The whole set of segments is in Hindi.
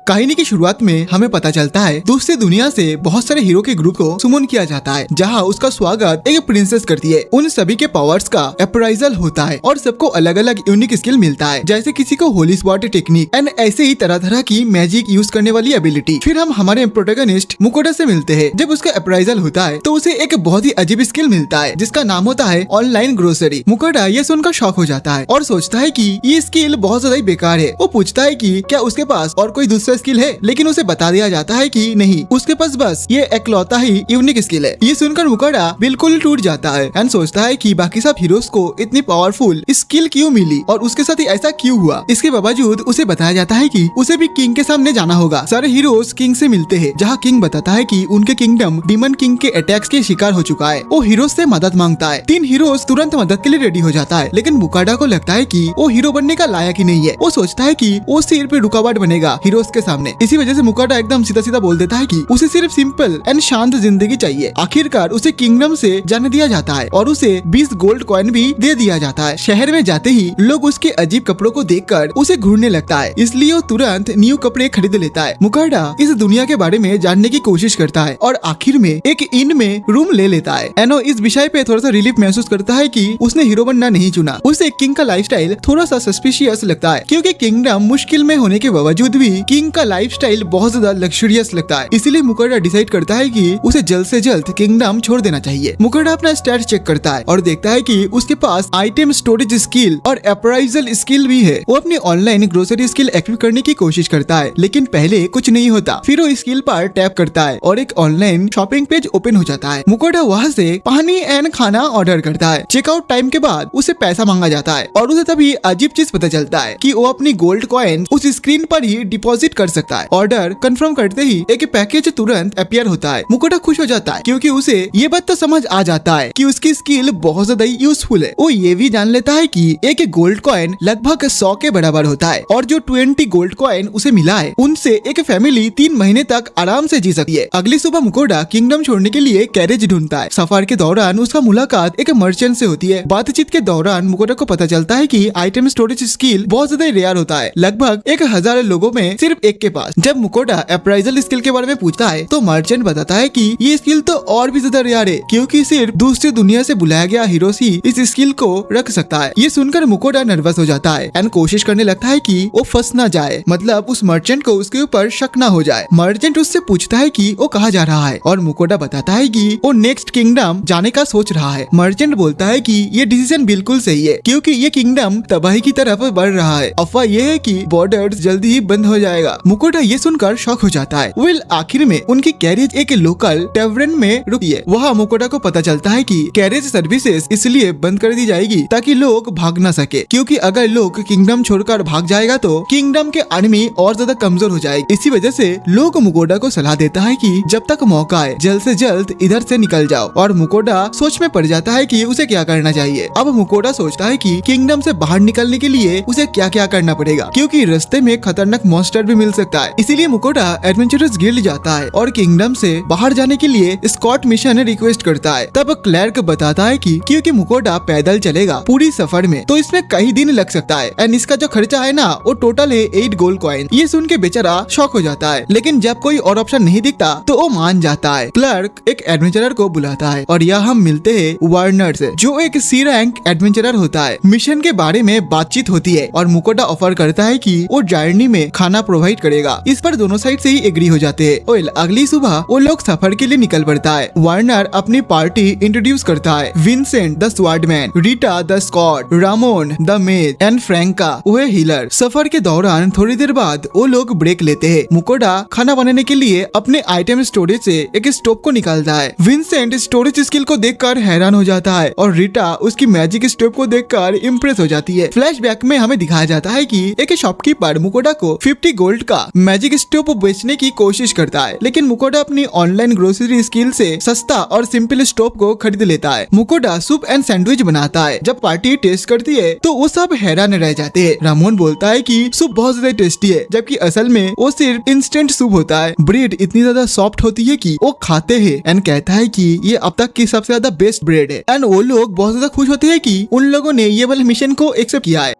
कहानी की शुरुआत में हमें पता चलता है दूसरी दुनिया से बहुत सारे हीरो के ग्रुप को सुमन किया जाता है, जहाँ उसका स्वागत एक प्रिंसेस करती है। उन सभी के पावर्स का अप्राइजल होता है और सबको अलग अलग यूनिक स्किल मिलता है, जैसे किसी को होली स्पॉट टेक्निक एंड ऐसे ही तरह तरह की मैजिक यूज करने वाली एबिलिटी। फिर हम हमारे प्रोटैगनिस्ट मुकोटा से मिलते हैं। जब उसका अप्राइजल होता है तो उसे एक बहुत ही अजीब स्किल मिलता है जिसका नाम होता है ऑनलाइन ग्रोसरी। मुकोटा ये सुनकर शॉक हो जाता है और सोचता है कि ये स्किल बहुत ज्यादा बेकार है। वो पूछता है कि क्या उसके पास और कोई दूसरा स्किल है, लेकिन उसे बता दिया जाता है कि नहीं, उसके पास बस ये इकलौता ही यूनिक स्किल है। ये सुनकर मुकोटा बिल्कुल टूट जाता है एंड सोचता है कि बाकी सब हीरोज को इतनी पावरफुल स्किल क्यों मिली और उसके साथ ही ऐसा क्यों हुआ। इसके बावजूद उसे बताया जाता है कि उसे भी किंग के सामने जाना होगा। सारे हीरोज किंग से मिलते हैं, जहाँ किंग बताता है कि उनके किंगडम डीमन किंग के अटैक्स के शिकार हो चुका है। वो हीरोज से मदद मांगता है। 3 हीरोज तुरंत मदद के लिए रेडी हो जाता है, लेकिन मुकोटा को लगता है कि वो हीरो बनने का लायक ही नहीं है। वो सोचता है कि वो सिर्फ रुकावट बनेगा हीरोज के सामने। इसी वजह से मुकोटा एकदम सीधा सीधा बोल देता है कि उसे सिर्फ सिंपल एंड शांत जिंदगी चाहिए। आखिरकार उसे किंगडम से जाने दिया जाता है और उसे 20 गोल्ड कॉइन भी दे दिया जाता है। शहर में जाते ही लोग उसके अजीब कपड़ों को देखकर उसे घूरने लगता है, इसलिए वो तुरंत न्यू कपड़े खरीद लेता है। मुकोटा इस दुनिया के बारे में जानने की कोशिश करता है और आखिर में एक इन में रूम ले लेता है। एनो इस विषय पे थोड़ा सा रिलीफ महसूस करता है कि उसने हीरो बनना नहीं चुना। उसे किंग का लाइफस्टाइल थोड़ा सा सस्पिशियस लगता है, क्योंकि किंगडम मुश्किल में होने के बावजूद भी किंग का लाइफस्टाइल बहुत ज्यादा लग्जरियस लगता है। इसीलिए मुकोटा डिसाइड करता है कि उसे जल्द से जल्द किंगडम छोड़ देना चाहिए। मुकोटा अपना स्टैट चेक करता है और देखता है कि उसके पास आइटम स्टोरेज स्किल और अप्राइजल स्किल भी है। वो अपनी ऑनलाइन ग्रोसरी स्किल एक्टिव करने की कोशिश करता है, लेकिन पहले कुछ नहीं होता। फिर वो स्किल पर टैप करता है और एक ऑनलाइन शॉपिंग पेज ओपन हो जाता है। मुकोटा वहाँ से पानी एंड खाना ऑर्डर करता है। चेकआउट टाइम के बाद उसे पैसा मांगा जाता है और उसे तभी अजीब चीज पता चलता है कि वो अपनी गोल्ड कॉइन उस स्क्रीन पर ही डिपॉजिट कर सकता है। ऑर्डर कंफर्म करते ही एक पैकेज तुरंत अपीयर होता है। मुकोटा खुश हो जाता है क्योंकि उसे ये बात तो समझ आ जाता है कि उसकी स्किल बहुत ज्यादा यूजफुल है। वो ये भी जान लेता है कि एक गोल्ड कॉइन लगभग 100 के बराबर होता है और जो 20 गोल्ड कॉइन उसे मिला है उनसे एक फैमिली 3 महीने तक आराम से जी सकती है। अगली सुबह मुकोटा किंगडम छोड़ने के लिए कैरेज ढूंढता है। सफर के दौरान उसका मुलाकात एक मर्चेंट से होती है। बातचीत के दौरान मुकोटा को पता चलता है कि आइटम स्टोरेज स्किल बहुत ज्यादा रेयर होता है, लगभग 1000 लोगों में सिर्फ एक के पास। जब मुकोटा अप्राइजल स्किल के बारे में पूछता है तो मर्चेंट बताता है कि ये स्किल तो और भी ज्यादा रेयर है, क्योंकि सिर्फ दूसरी दुनिया से बुलाया गया हीरो ही इस स्किल को रख सकता है। ये सुनकर मुकोटा नर्वस हो जाता है एंड कोशिश करने लगता है कि वो फंस ना जाए, मतलब उस मर्चेंट को उसके ऊपर शक ना हो जाए। मर्चेंट उससे पूछता है कि वो कहाँ जा रहा है और मुकोटा बताता है कि वो नेक्स्ट किंगडम जाने का सोच रहा है। मर्चेंट बोलता है कि ये डिसीजन बिल्कुल सही है, क्योंकि ये किंगडम तबाही की तरफ बढ़ रहा है। अफवाह ये है कि बॉर्डर्स जल्दी ही बंद हो जाएगा। मुकोटा ये सुनकर शॉक हो जाता है। वेल आखिर में उनकी कैरेज एक लोकल टेवरन में रुकी है। वहाँ मुकोटा को पता चलता है कि कैरेज सर्विसेज इसलिए बंद कर दी जाएगी ताकि लोग भाग ना सके, क्योंकि अगर लोग किंगडम छोड़कर भाग जाएगा तो किंगडम के आर्मी और ज्यादा कमजोर हो जाएगी। इसी वजह से लोग मुकोटा को सलाह देता है कि जब तक मौका है जल्द से जल्द इधर से निकल जाओ। और मुकोटा सोच में पड़ जाता है कि उसे क्या करना चाहिए। अब मुकोटा सोचता है कि किंगडम से बाहर निकलने के लिए उसे क्या क्या करना पड़ेगा, क्योंकि रास्ते में खतरनाक मॉन्स्टर भी मिल सकता है। इसीलिए मुकोटा एडवेंचरर्स गिल्ड जाता है और किंगडम से बाहर जाने के लिए स्कॉट मिशन रिक्वेस्ट करता है। तब क्लर्क बताता है कि क्योंकि मुकोटा पैदल चलेगा पूरी सफर में तो इसमें कई दिन लग सकता है एंड इसका जो खर्चा है ना वो टोटल है 8 गोल्ड कॉइन। ये सुन के बेचारा शॉक हो जाता है, लेकिन जब कोई और ऑप्शन नहीं दिखता तो वो मान जाता है। क्लर्क एक एडवेंचरर को बुलाता है और यहाँ हम मिलते हैं वार्नर से, जो एक सी रैंक एडवेंचरर होता है। मिशन के बारे में बातचीत होती है और मुकोटा ऑफर करता है कि वो जर्नी में खाना प्रोवाइड करेगा। इस पर दोनों साइड से ही एग्री हो जाते हैं। अगली सुबह वो लोग सफर के लिए निकल पड़ता है। वार्नर अपनी पार्टी इंट्रोड्यूस करता है। Vincent the swordsman, Rita the Scot, Ramon the mage and Franka वह हीलर। सफर के दौरान थोड़ी देर बाद वो लोग ब्रेक लेते हैं। मुकोटा खाना बनाने के लिए अपने आइटम स्टोरेज से एक स्टोव को निकालता है। विंसेंट स्टोरेज स्किल को देखकर हैरान हो जाता है और रीटा उसकी मैजिक स्टोव को देखकर इम्प्रेस हो जाती है। फ्लैशबैक में हमें दिखाया जाता है कि एक शॉपकीपर मुकोटा को 50 गोल्ड का मैजिक स्टोव बेचने की कोशिश करता है, लेकिन मुकोटा अपनी ऑनलाइन ग्रोसरी स्किल से सस्ता और सिंपल स्टोव को खरीद लेता है। मुकोटा सूप एंड सैंडविच बनाता है। जब पार्टी टेस्ट करती है तो वो सब हैरान रह जाते हैं। रामोन बोलता है कि सूप बहुत ज्यादा टेस्टी है, जबकि असल में वो सिर्फ इंस्टेंट सूप होता है। ब्रेड इतनी ज्यादा सॉफ्ट होती है कि वो खाते हैं एंड कहता है कि ये अब तक की सबसे ज्यादा बेस्ट ब्रेड है। एंड वो लोग बहुत ज्यादा खुश होते हैं कि उन लोगों ने ये वाले मिशन को एक्सेप्ट किया है।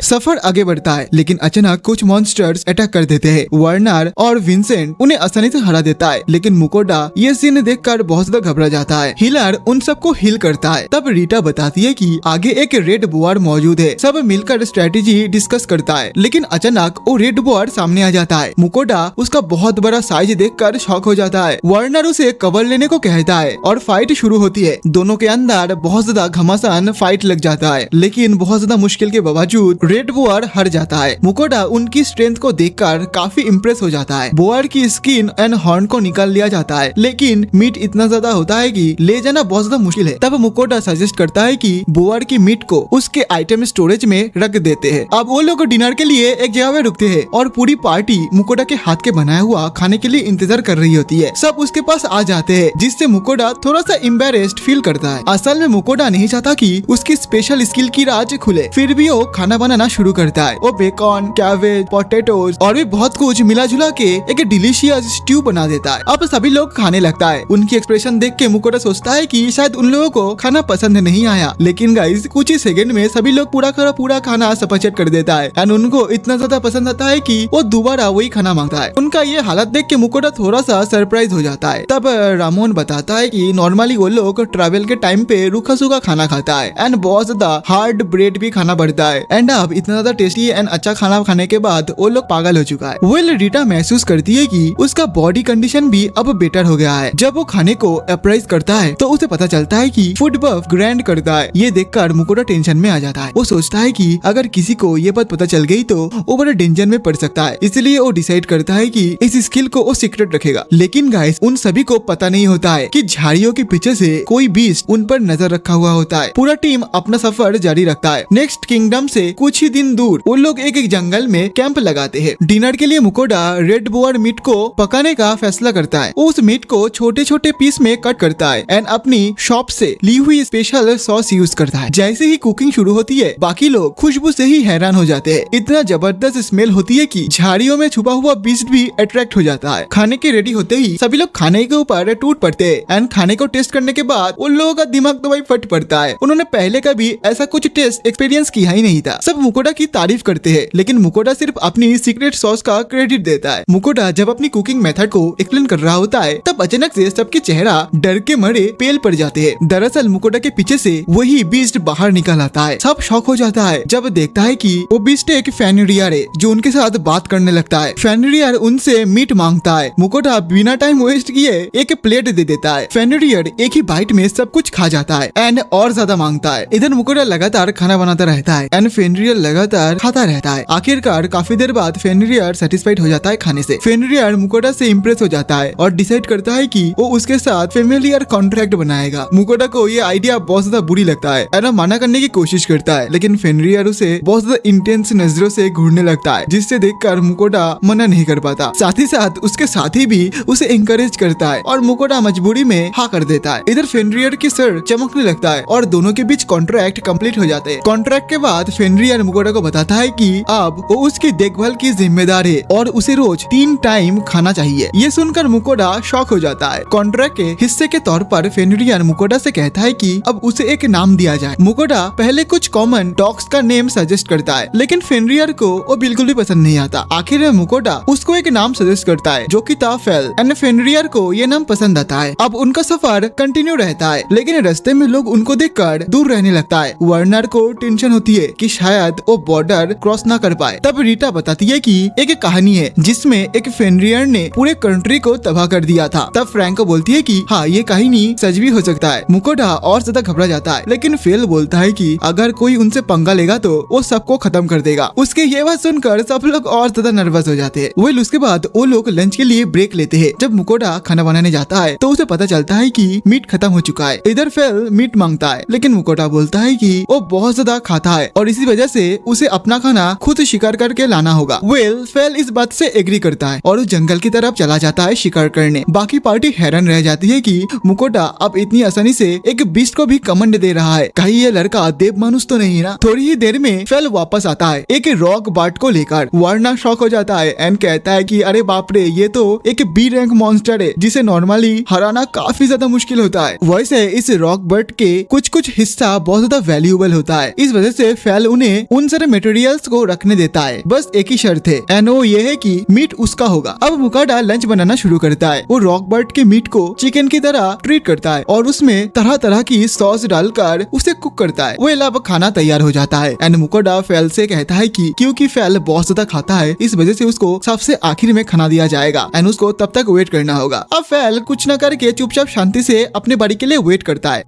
सफर आगे बढ़ता है, लेकिन अचानक कुछ मॉन्स्टर्स अटैक कर देते हैं। वर्नर और विंसेंट उन्हें आसानी से हरा देता है, लेकिन मुकोटा ये सीन देखकर बहुत ज्यादा घबरा जाता है। हीलर उन सबको हील करता है। तब रीटा बताती है कि आगे एक रेड बोआर मौजूद है। सब मिलकर स्ट्रेटेजी डिस्कस करता है, लेकिन अचानक वो रेड बोआर सामने आ जाता है। मुकोटा उसका बहुत बड़ा साइज देखकर शॉक हो जाता है। वर्नर उसे कवर लेने को कहता है और फाइट शुरू होती है। दोनों के अंदर बहुत ज्यादा घमासान फाइट लग जाता है, लेकिन बहुत ज्यादा मुश्किल के बावजूद रेड बोआर हार जाता है। मुकोटा उनकी स्ट्रेंथ को देखकर काफी इम्प्रेस हो जाता है। बोआर की स्किन एंड हॉर्न को निकाल लिया जाता है, लेकिन मीट इतना ज्यादा होता है कि ले जाना बहुत ज्यादा मुश्किल है। तब मुकोटा सजेस्ट करता है कि बोआर की मीट को उसके आइटम स्टोरेज में रख देते हैं। अब वो लोग डिनर के लिए एक जगह पे रुकते हैं और पूरी पार्टी मुकोटा के हाथ के बनाया हुआ खाने के लिए इंतजार कर रही होती है। सब उसके पास आ जाते हैं, जिससे मुकोटा थोड़ा सा एम्बैरेस्ड फील करता है। असल में मुकोटा नहीं चाहता कि उसकी स्पेशल स्किल की राज खुले, फिर भी वो खाना बनाना शुरू करता है। वो बेकॉन, कैबेज, पोटैटोज और भी बहुत कुछ मिला जुला के एक डिलीशियस स्ट्यू बना देता है। अब सभी लोग खाने लगता है। उनकी एक्सप्रेशन देख के मुकोटा सोचता है कि शायद उन लोगों को खाना पसंद नहीं आया, लेकिन गाइस कुछ ही सेकंड में सभी लोग पूरा खाना सपचट कर देता है एंड उनको इतना ज्यादा पसंद आता है कि वो दोबारा वही खाना मांगता है। उनका ये हालत देख के मुकोटा थोड़ा सा सरप्राइज हो जाता है। तब रामोन बताता है कि नॉर्मली वो लोग ट्रैवल के टाइम पे रूखा सूखा खाना खाता है एंड बहुत ज्यादा हार्ड ब्रेड भी खाना पड़ता है एंड अब इतना ज्यादा टेस्टी एंड अच्छा खाना खाने के बाद वो लोग पागल हो चुका है। वेल रीटा महसूस करती है कि उसका बॉडी कंडीशन भी अब बेटर हो गया है। जब वो खाने को अप्राइज करता है तो उसे पता चलता है कि फूड बफ ग्रैंड करता है। ये देखकर मुकोटा टेंशन में आ जाता है। वो सोचता है कि अगर किसी को ये बात पता चल गई तो वो बड़े डेंजर में पड़ सकता है, इसलिए वो डिसाइड करता है कि इस स्किल को वो सीक्रेट रखेगा। लेकिन गाइस उन सभी को पता नहीं होता है कि झाड़ियों के पीछे से कोई बीस्ट उन पर नजर रखा हुआ होता है। पूरा टीम अपना सफर जारी रखता है। नेक्स्ट किंगडम से कुछ ही दिन दूर वो लोग एक जंगल में कैंप लगाते हैं। डिनर के लिए मुकोटा रेड बोआर मीट को पकाने का फैसला करता है। उस मीट को छोटे छोटे पीस में कट करता है एंड अपनी शॉप से ली हुई स्पेशल सॉस यूज करता है। जैसे ही कुकिंग शुरू होती है बाकी लोग खुशबू से ही हैरान हो जाते हैं। इतना जबरदस्त स्मेल होती है कि झाड़ियों में छुपा हुआ बीस्ट भी अट्रैक्ट हो जाता है। खाने के रेडी होते ही सभी लोग खाने के ऊपर टूट पड़ते हैं एंड खाने को टेस्ट करने के बाद उन लोगों का दिमाग तो भाई फट पड़ता है। उन्होंने पहले कभी ऐसा कुछ टेस्ट एक्सपीरियंस किया ही नहीं था। सब मुकोटा की तारीफ करते हैं, लेकिन मुकोटा सिर्फ अपनी सीक्रेट सॉस का क्रेडिट देता है। मुकोटा जब अपनी कुकिंग मेथड को एक्सप्लेन कर रहा होता है तब अचानक से सबके चेहरा डर के मारे पेल पड़ जाते हैं। दरअसल मुकोटा के पीछे से वही बीस्ट बाहर निकल आता है। सब शॉक हो जाता है जब देखता है कि वो बीस्ट एक फेनरियर है जो उनके साथ बात करने लगता है। फेनरियर उनसे मीट मांगता है। मुकोटा बिना टाइम वेस्ट किए एक प्लेट दे देता है। फेनरियर एक ही बाइट में सब कुछ खा जाता है एंड और ज्यादा मांगता है। इधर मुकोटा लगातार खाना बनाता रहता है एंड फेनरियर लगातार खाता रहता है। आखिरकार काफी देर बाद फेनरियर सेटिस्फाइड हो जाता है खाने से। फेनरियर मुकोटा से इम्प्रेस हो जाता है और डिसाइड करता है कि वो उसके साथ फेमिलियर कॉन्ट्रैक्ट बनाएगा। मुकोटा को ये आइडिया बहुत ज्यादा बुरी लगता है एंड मना करने की कोशिश करता है, लेकिन फेनरियर उसे बहुत ज्यादा इंटेंस नजरों से घूरने लगता है, जिससे देखकर मुकोटा मना नहीं कर पाता। साथ ही साथ उसके साथी भी उसे इंकरेज करता है और मुकोटा मजबूरी में हाँ कर देता है। इधर फेनरियर की सर चमकने लगता है और दोनों के बीच कॉन्ट्रैक्ट कंप्लीट हो जाते हैं। कॉन्ट्रैक्ट के बाद फेनरियर मुकोटा को बताता है कि अब वो उसकी देखभाल की जिम्मेदार है और उसे रोज 3 टाइम खाना चाहिए। ये सुनकर मुकोटा शॉक हो जाता है। कॉन्ट्रैक्ट के हिस्से के तौर पर फेनरियर मुकोटा से कहता है कि अब उसे एक नाम दिया जाए। मुकोटा पहले कुछ कॉमन डॉग्स का नेम सजेस्ट करता है, लेकिन फेनरियर को वो बिल्कुल भी पसंद नहीं आता। आखिर में मुकोटा उसको एक नाम सजेस्ट करता है जो कि था फेल एंड फेनरियर को ये नाम पसंद आता है। अब उनका सफर कंटिन्यू रहता है, लेकिन रास्ते में लोग उनको देखकर दूर रहने लगता है। वर्नर को टेंशन होती है कि शायद वो बॉर्डर क्रॉस ना कर पाए। तब रीटा बताती है कि एक कहानी है जिसमें एक फेनरियर ने पूरे कंट्री को तबाह कर दिया था। तब फ्रैंको बोलती है कि हाँ ये कहानी सच भी हो सकता है। मुकोटा और ज्यादा घबरा जाता है, लेकिन फेल बोलता है कि अगर कोई उनसे पंगा लेगा तो वो सबको खत्म कर देगा। उसके ये बात सुनकर सब लोग और ज्यादा नर्वस हो जाते हैं। वेल उसके बाद वो लोग लंच के लिए ब्रेक लेते हैं। जब मुकोटा खाना बनाने जाता है तो उसे पता चलता है कि मीट खत्म हो चुका है। इधर फेल मीट मांगता है, लेकिन मुकोटा बोलता है कि वो बहुत ज्यादा खाता है और इसी वजह से उसे अपना खाना खुद शिकार करके लाना होगा। वेल फेल इस बात से एग्री करता है और उस जंगल की तरफ चला जाता है शिकार करने। बाकी पार्टी हैरान रह जाती है कि मुकोटा अब इतनी आसानी से एक बीस्ट को भी कमांड दे रहा है। कहीं ये लड़का देव मानुष तो नहीं ना। थोड़ी ही देर में फेल वापस आता है एक रॉक बाट को लेकर। वर्नर शॉक हो जाता है एंड कहता है कि अरे बाप रे, ये तो एक बी रैंक मॉन्स्टर है जिसे नॉर्मली हराना काफी ज्यादा मुश्किल होता है। वैसे इस रॉक बट के कुछ हिस्सा बहुत ज्यादा वैल्यूएबल होता है, इस वजह से फेल उन्हें उन सारे मटेरियल्स को रखने देता है। बस एक ही शर्त है एंड वो ये है कि मीट उसका होगा। अब मुकाडा लंच बनाना शुरू करता है। वो रॉक बर्ड के मीट को चिकन की तरह ट्रीट करता है और उसमें तरह तरह की सॉस डालकर उसे कुक करता है। वो अब खाना तैयार हो जाता है एंड मुकाडा फेल से कहता है कि क्योंकि फेल बहुत ज्यादा खाता है इस वजह से उसको सबसे आखिर में खाना दिया जाएगा एंड उसको तब तक वेट करना होगा। अब फेल कुछ न करके चुपचाप शांति से अपने बारी के लिए वेट करता है।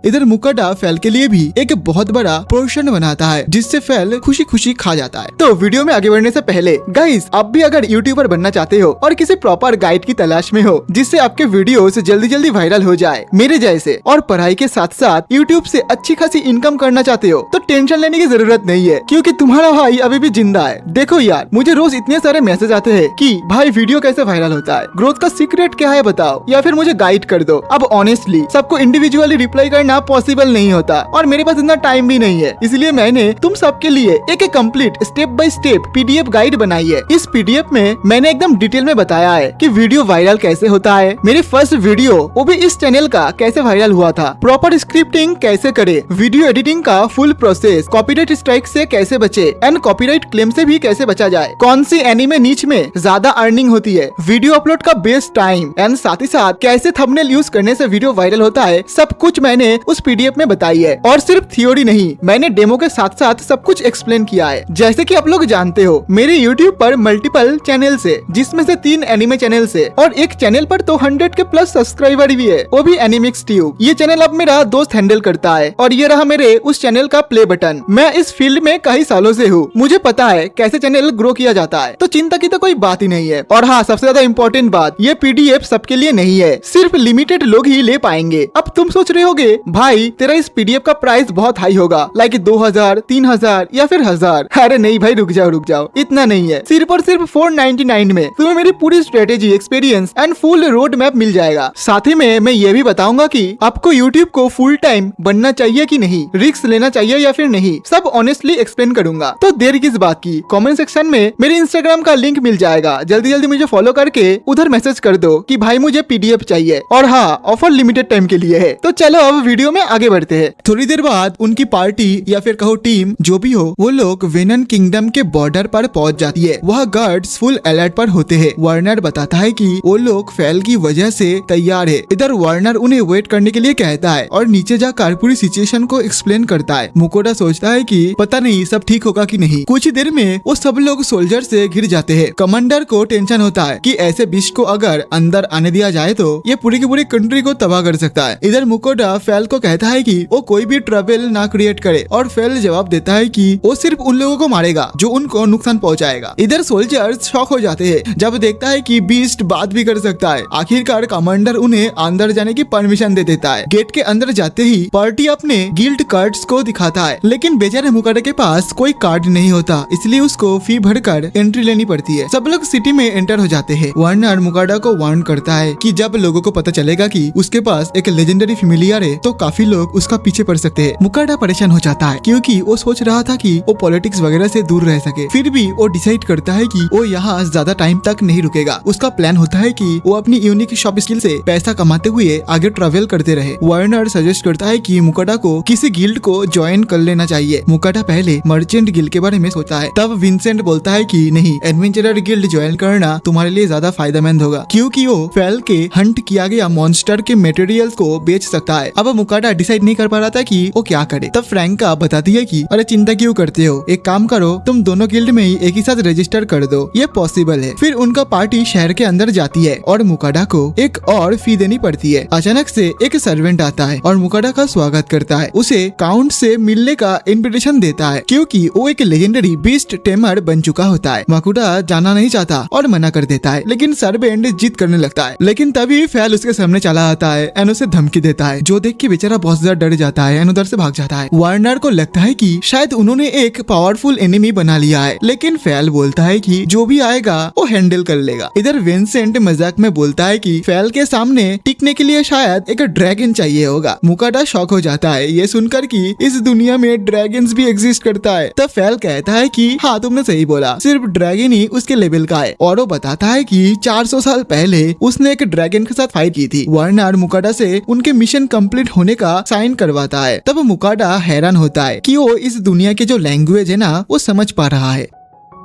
इधर मुकाडा फेल के लिए भी एक बहुत बड़ा पोर्शन बनाता है जिससे फेल खुशी खुशी खा जाता है। तो वीडियो में आगे बढ़ने से पहले गाइस, आप भी अगर यूट्यूबर बनना चाहते हो और किसी प्रॉपर गाइड की तलाश में हो जिससे आपके वीडियो जल्दी जल्दी वायरल हो जाए मेरे जैसे, और पढ़ाई के साथ साथ यूट्यूब से अच्छी खासी इनकम करना चाहते हो, तो टेंशन लेने की जरूरत नहीं है क्योंकि तुम्हारा भाई अभी भी जिंदा है। देखो यार, मुझे रोज इतने सारे मैसेज आते हैं कि भाई वीडियो कैसे वायरल होता है, ग्रोथ का सीक्रेट क्या है बताओ, या फिर मुझे गाइड कर दो। अब ऑनेस्टली सबको इंडिविजुअली रिप्लाई करना पॉसिबल नहीं होता और मेरे पास इतना टाइम भी नहीं है, इसलिए मैंने तुम सबके लिए एक complete step by step PDF guide बनाई है। इस पीडीएफ में मैंने एकदम डिटेल में बताया है कि वीडियो वायरल कैसे होता है, मेरी फर्स्ट वीडियो वो भी इस चैनल का कैसे वायरल हुआ था, प्रॉपर स्क्रिप्टिंग कैसे करे, वीडियो एडिटिंग का फुल प्रोसेस, कॉपीराइट स्ट्राइक से कैसे बचे एंड कॉपीराइट क्लेम से भी कैसे बचा जाए, कौन सी एनीमे नीच में ज्यादा अर्निंग होती है, वीडियो अपलोड का बेस्ट टाइम एंड साथ ही साथ कैसे थंबनेल यूज करने से वीडियो वायरल होता है, सब कुछ मैंने उस पीडीएफ में बताई है। और सिर्फ थ्योरी नहीं, मैंने डेमो के साथ साथ सब कुछ एक्सप्लेन किया है। जैसे कि आप लोग जानते हो मेरे यूट्यूब पर मल्टीपल चैनल है जिसमें से 3 एनिमे चैनल है और एक चैनल पर तो 100 के प्लस सब्सक्राइबर भी है, वो भी एनिमिक्स ट्यूब। ये चैनल अब मेरा दोस्त हैंडल करता है और ये रहा मेरे उस चैनल का प्ले बटन। मैं इस फील्ड में कई सालों से हूँ, मुझे पता है कैसे चैनल ग्रो किया जाता है, तो चिंता की तो कोई बात ही नहीं है। और हाँ, सबसे ज्यादा इम्पोर्टेंट बात, ये पीडीएफ सबके लिए नहीं है, सिर्फ लिमिटेड लोग ही ले पाएंगे। अब तुम सोच रहे होगे भाई तेरा इस पीडीएफ का प्राइस बहुत हाई होगा, लाइक 2000, 3000 या फिर 1000। अरे नहीं भाई, रुक जाओ, इतना नहीं है। सिर्फ और सिर्फ 499 में तुम्हें मेरी पूरी strategy, experience and full road map मिल जाएगा। साथ ही में मैं ये भी बताऊंगा कि आपको यूट्यूब को फुल टाइम बनना चाहिए कि नहीं, रिस्क लेना चाहिए या फिर नहीं, सब ऑनेस्टली एक्सप्लेन करूंगा। तो देर किस बात की, कमेंट सेक्शन में मेरे इंस्टाग्राम का लिंक मिल जाएगा, जल्दी जल्दी मुझे फॉलो करके उधर मैसेज कर दो कि भाई मुझे पीडीएफ चाहिए। और हाँ, ऑफर लिमिटेड टाइम के लिए है। तो चलो अब वीडियो में आगे बढ़ते हैं। थोड़ी देर बाद उनकी पार्टी या फिर कहो टीम जो भी हो, वो लोग वेनन किंगडम के बॉर्डर पर पहुंच जाती है। वह गार्ड्स फुल अलर्ट पर होते हैं। वार्नर बताता है कि वो लोग फेल की वजह से तैयार है। इधर वार्नर उन्हें वेट करने के लिए कहता है और नीचे जाकर पूरी सिचुएशन को एक्सप्लेन करता है। मुकोडा सोचता है कि पता नहीं सब ठीक होगा कि नहीं। कुछ ही देर में वो सब लोग सोल्जर से घिर जाते हैं। कमांडर को टेंशन होता है कि ऐसे बिस्ट को अगर अंदर आने दिया जाए तो ये पूरी की पूरी कंट्री को तबाह कर सकता है। इधर मुकोडा फेल को कहता है कि वो कोई भी ट्रबल ना क्रिएट करे और फेल जवाब देता है कि वो सिर्फ उन लोगों को मारेगा जो उनको नुकसान पहुंचाएगा। इधर सोल्जर्स शॉक हो जाते हैं जब देखता है कि बीस्ट बात भी कर सकता है। आखिरकार कमांडर उन्हें अंदर जाने की परमिशन दे देता है। गेट के अंदर जाते ही पार्टी अपने गिल्ड कार्ड्स को दिखाता है, लेकिन बेचारे मुकाडा के पास कोई कार्ड नहीं होता, इसलिए उसको फी भरकर एंट्री लेनी पड़ती है। सब लोग सिटी में एंटर हो जाते हैं। वार्नर मुकाडा को वार्न करता है कि जब लोगों को पता चलेगा कि उसके पास एक लेजेंडरी फेमिलियर है तो काफी लोग उसका पीछे पड़ सकते हैं। मुकाडा परेशान हो जाता है क्योंकि वो सोच रहा था कि वो पॉलिटिक्स वगैरह से दूर रह सके। फिर भी वो डिसाइड करता है कि वो यहाँ ज्यादा टाइम तक नहीं रुकेगा। उसका प्लान होता है कि वो अपनी यूनिक शॉप स्किल से पैसा कमाते हुए आगे ट्रैवल करते रहे। वार्नर सजेस्ट करता है कि मुकाडा को किसी गिल्ड को ज्वाइन कर लेना चाहिए। मुकाडा पहले मर्चेंट गिल्ड के बारे में सोचता है, तब विंसेंट बोलता है कि नहीं, एडवेंचरर गिल्ड ज्वाइन करना तुम्हारे लिए ज्यादा फायदेमंद होगा क्योंकि वो फेल के हंट किया गया मॉन्स्टर के मटेरियल्स को बेच सकता है। अब मुकाडा डिसाइड नहीं कर पा रहा था कि वो क्या करे। तब फ्रैंका बताती है कि अरे चिंता क्यों करते हो, एक काम करो, तुम दोनों गिल्ड में ही एक ही साथ रजिस्टर कर दो, ये पॉसिबल है। फिर उनका पार्टी शहर के अंदर जाती है और मुकाडा को एक और फी देनी पड़ती है। अचानक से एक सर्वेंट आता है और मुकाडा का स्वागत करता है, उसे काउंट से मिलने का इन्विटेशन देता है क्योंकि वो एक लेजेंडरी बीस्ट टेमर बन चुका होता है। मुकाडा जाना नहीं चाहता और मना कर देता है, लेकिन सर्वेंट जिद करने लगता है। लेकिन तभी फेल उसके सामने चला आता है एंड उसे धमकी देता है, जो देख के बेचारा बहुत ज्यादा डर जाता है एंड उधर से भाग जाता है। वार्नर को लगता है कि शायद उन्होंने एक पावरफुल एनिमी बना लिया है, लेकिन फेल बोलता है कि जो भी आएगा वो हैंडल कर लेगा। इधर विंसेंट मजाक में बोलता है कि फेल के सामने टिकने के लिए शायद एक ड्रैगन चाहिए होगा। मुकाडा शॉक हो जाता है ये सुनकर कि इस दुनिया में ड्रैगन्स भी एग्जिस्ट करता है। तब फेल कहता है कि हाँ तुमने सही बोला, सिर्फ ड्रैगन ही उसके लेवल का है। और वो बताता है कि 400 साल पहले उसने एक ड्रैगन के साथ फाइट की थी। वार्नर मुकाडा से उनके मिशन कंप्लीट होने होने का साइन करवाता है। तब मुकाडा हैरान होता है कि वो इस दुनिया के जो लैंग्वेज है ना वो समझ पा रहा है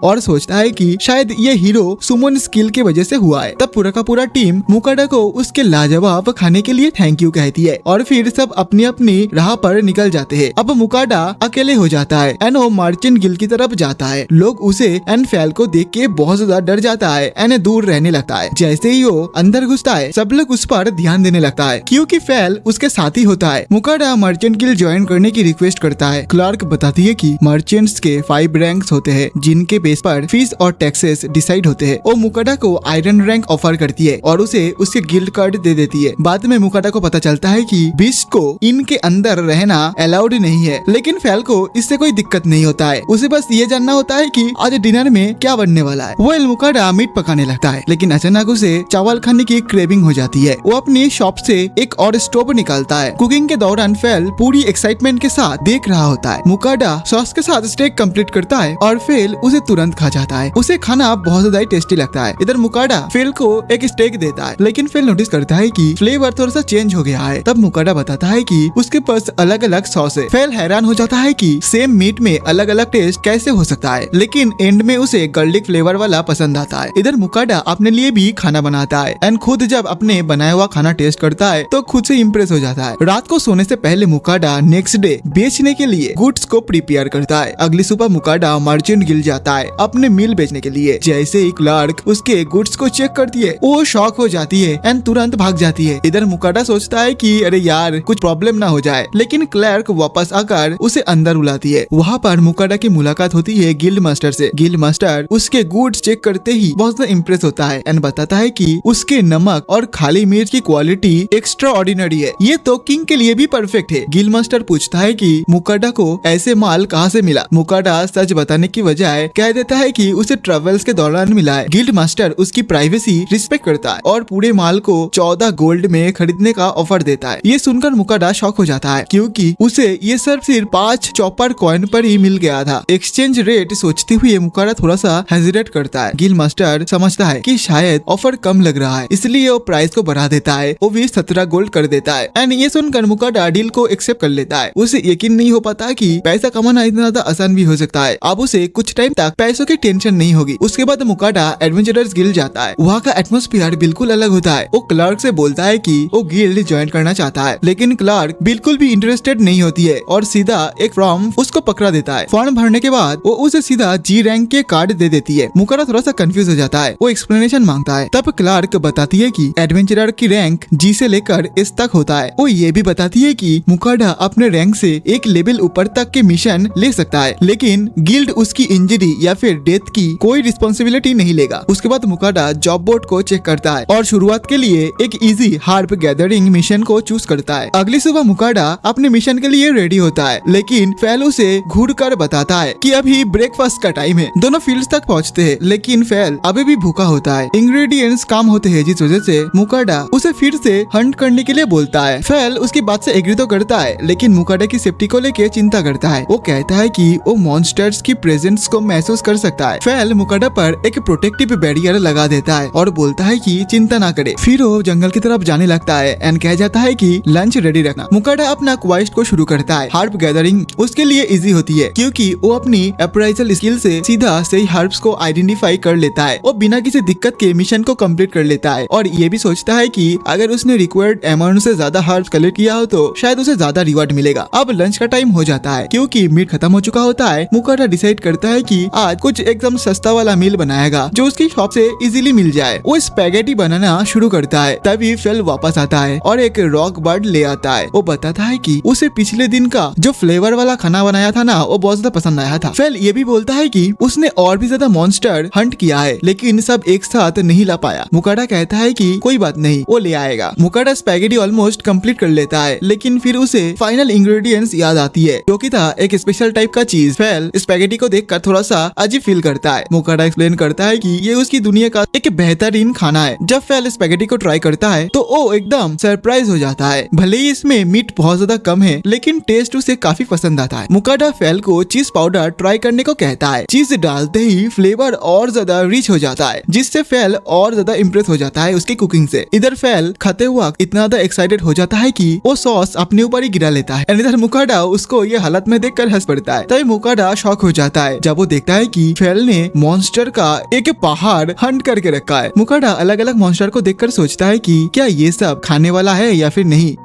और सोचता है कि शायद ये हीरो सुमन स्किल की वजह से हुआ है। तब पूरा का पूरा टीम मुकाडा को उसके लाजवाब खाने के लिए थैंक यू कहती है और फिर सब अपनी अपनी राह पर निकल जाते हैं। अब मुकाडा अकेले हो जाता है एंड वो मर्चेंट गिल्ड की तरफ जाता है। लोग उसे एंड फैल को देख के बहुत ज्यादा डर जाता है एंड दूर रहने लगता है। जैसे ही वो अंदर घुसता है सब लोग उस पर ध्यान देने लगता है क्योंकि फैल उसके साथी होता है। मुकाडा मर्चेंट गिल्ड ज्वाइन करने की रिक्वेस्ट करता है। क्लार्क बताती है कि मर्चेंट्स के 5 रैंक्स होते हैं जिनके बेस पर फीस और टैक्सेस डिसाइड होते हैं। वो मुकाडा को आयरन रैंक ऑफर करती है और उसे उसके गिल्ड कार्ड दे देती है। बाद में मुकाडा को पता चलता है कि बीस्ट को इनके अंदर रहना अलाउड नहीं है, लेकिन फैल को इससे कोई दिक्कत नहीं होता है। उसे बस ये जानना होता है कि आज डिनर में क्या बनने वाला है। वो मुकाडा मीट पकाने लगता है लेकिन अचानक उसे चावल खाने की क्रेविंग हो जाती है। वो अपनी शॉप से एक और स्टोव निकालता है। कुकिंग के दौरान फैल पूरी एक्साइटमेंट के साथ देख रहा होता है। मुकाडा सॉस के साथ स्टेक कंप्लीट करता है और फैल उसे तुरंत खा जाता है। उसे खाना बहुत ज्यादा टेस्टी लगता है। इधर मुकाडा फेल को एक स्टेक देता है लेकिन फेल नोटिस करता है कि फ्लेवर थोड़ा सा चेंज हो गया है। तब मुकाडा बताता है कि उसके पास अलग अलग सॉस है। फेल हैरान हो जाता है कि सेम मीट में अलग अलग टेस्ट कैसे हो सकता है, लेकिन एंड में उसे गार्लिक फ्लेवर वाला पसंद आता है। इधर मुकाडा अपने लिए भी खाना बनाता है एंड खुद जब अपने बनाया हुआ खाना टेस्ट करता है तो खुद से इम्प्रेस हो जाता है। रात को सोने से पहले मुकाडा नेक्स्ट डे बेचने के लिए गुड्स को प्रिपेयर करता है। अगली सुबह मुकाडा मर्चेंट गिल्ड जाता है अपने मील बेचने के लिए। जैसे ही क्लार्क उसके गुड्स को चेक करती है वो शॉक हो जाती है एंड तुरंत भाग जाती है। इधर मुकाडा सोचता है कि अरे यार कुछ प्रॉब्लम ना हो जाए, लेकिन क्लार्क वापस आकर उसे अंदर बुलाती है। वहाँ पर मुकाडा की मुलाकात होती है गिल्ड मास्टर से। गिल्ड मास्टर उसके गुड्स चेक करते ही बहुत ज्यादा इम्प्रेस होता है एंड बताता है कि उसके नमक और खाली मिर्च की क्वालिटी एक्स्ट्रा ऑर्डिनरी है, ये तो किंग के लिए भी परफेक्ट है। गिल्ड मास्टर पूछता है कि मुकाडा को ऐसे माल कहाँ से मिला। मुकाडा सच बताने की बजाय कह देता है कि उसे ट्रेवल्स के दौरान मिला है। गिल्ड मास्टर उसकी प्राइवेसी रिस्पेक्ट करता है और पूरे माल को 14 गोल्ड में खरीदने का ऑफर देता है। ये सुनकर मुकाडा शॉक हो जाता है क्योंकि उसे ये सिर्फ 5 चॉपर कॉइन पर ही मिल गया था। एक्सचेंज रेट सोचते हुए मुकाडा थोड़ा सा हेजिटेट करता है। गिल्ड मास्टर समझता है कि शायद ऑफर कम लग रहा है, इसलिए वो प्राइस को बढ़ा देता है। वो भी 17 गोल्ड कर देता है एंड ये सुनकर मुकाडा डील को एक्सेप्ट कर लेता है। उसे यकीन नहीं हो पाता कि पैसा कमाना इतना ज्यादा आसान भी हो सकता है। अब उसे कुछ टाइम तक पैसों की टेंशन नहीं होगी। उसके बाद मुकाडा एडवेंचरर्स गिल्ड जाता है। वहाँ का एटमॉस्फेयर बिल्कुल अलग होता है। वो क्लार्क से बोलता है कि वो गिल्ड ज्वाइन करना चाहता है, लेकिन क्लार्क बिल्कुल भी इंटरेस्टेड नहीं होती है और सीधा एक फॉर्म उसको पकड़ा देता है। फॉर्म भरने के बाद वो उसे सीधा जी रैंक के कार्ड दे देती है। मुकाडा थोड़ा सा कंफ्यूज हो जाता है। वो एक्सप्लेनेशन मांगता है। तब क्लार्क बताती है कि एडवेंचरर की रैंक जी से लेकर एस तक होता है। वो ये भी बताती है कि मुकाडा अपने रैंक से एक लेवल ऊपर तक के मिशन ले सकता है, लेकिन गिल्ड उसकी इंजरी या फिर डेथ की कोई रिस्पॉन्सिबिलिटी नहीं लेगा। उसके बाद मुकाडा जॉब बोर्ड को चेक करता है और शुरुआत के लिए एक इजी हार्प गैदरिंग मिशन को चूज करता है। अगली सुबह मुकाडा अपने मिशन के लिए रेडी होता है, लेकिन फैल उसे घूर कर बताता है कि अभी ब्रेकफास्ट का टाइम है। दोनों फील्ड्स तक पहुंचते हैं, लेकिन फैल अभी भी भूखा होता है। इंग्रेडिएंट्स कम होते हैं, जिस वजह से मुकाडा उसे फिर से हंट करने के लिए बोलता है। फैल उसकी बात से एग्री तो करता है, लेकिन मुकाडा की सेफ्टी को लेकर चिंता करता है। वो कहता है कि वो मॉन्स्टर्स की प्रेजेंस को महसूस कर सकता है। फैल मुकाडा पर एक प्रोटेक्टिव बैरियर लगा देता है और बोलता है कि चिंता ना करे। फिर वो जंगल की तरफ जाने लगता है एंड कह जाता है कि लंच रेडी रखना। मुकाडा अपना क्वेस्ट को शुरू करता है। हार्प गैदरिंग उसके लिए इजी होती है क्योंकि वो अपनी अप्राइजल स्किल से सीधा सही हर्ब्स को आइडेंटिफाई कर लेता है। वो बिना किसी दिक्कत के मिशन को कंप्लीट कर लेता है और ये भी सोचता है कि अगर उसने रिक्वायर्ड अमाउंट से ज्यादा हर्ब्स कलेक्ट किया हो तो शायद उसे ज्यादा रिवॉर्ड मिलेगा। अब लंच का टाइम हो जाता है। क्योंकि मीट खत्म हो चुका होता है, मुकाडा डिसाइड करता है कि आज कुछ एकदम सस्ता वाला मील बनाएगा जो उसकी शॉप से इजीली मिल जाए। वो स्पैगेटी बनाना शुरू करता है। तभी फेल वापस आता है और एक रॉक बर्ड ले आता है। वो बताता है कि उसे पिछले दिन का जो फ्लेवर वाला खाना बनाया था ना, वो बहुत ज्यादा पसंद आया था। फेल ये भी बोलता है कि उसने और भी ज्यादा मॉन्स्टर हंट किया है, लेकिन सब एक साथ नहीं ला पाया। मुकाडा कहता है कि कोई बात नहीं, वो ले आएगा। मुकाडा स्पैगेटी ऑलमोस्ट कंप्लीट कर लेता है, लेकिन फिर उसे फाइनल इंग्रेडिएंट्स याद आती है, जो कि था एक स्पेशल टाइप का चीज। फेल स्पैगेटी को देखकर थोड़ा सा अजीब फील करता है। मुकाडा एक्सप्लेन करता है कि ये उसकी दुनिया का एक बेहतरीन खाना है। जब फेल स्पैगेटी को ट्राई करता है तो वो एकदम सरप्राइज हो जाता है। भले ही इसमें मीट बहुत ज्यादा कम है, लेकिन टेस्ट उसे काफी पसंद आता है। मुकाडा फेल को चीज पाउडर ट्राई करने को कहता है। चीज डालते ही फ्लेवर और ज्यादा रिच हो जाता है, जिससे फेल और ज्यादा इम्प्रेस हो जाता है उसकी कुकिंग से। इधर फेल खाते हुआ इतना ज्यादा एक्साइटेड हो जाता है कि वो सॉस अपने ऊपर ही गिरा लेता है। इधर मुकाडा उसको ये हालत में देखकर हंस पड़ता है। तभी मुकाडा शॉक हो जाता है जब वो देखता है कि फेल ने मॉन्स्टर का एक पहाड़ हंट करके रखा है। मुकाडा अलग अलग मॉन्स्टर को देखकर सोचता है कि क्या ये सब खाने वाला है या फिर नहीं,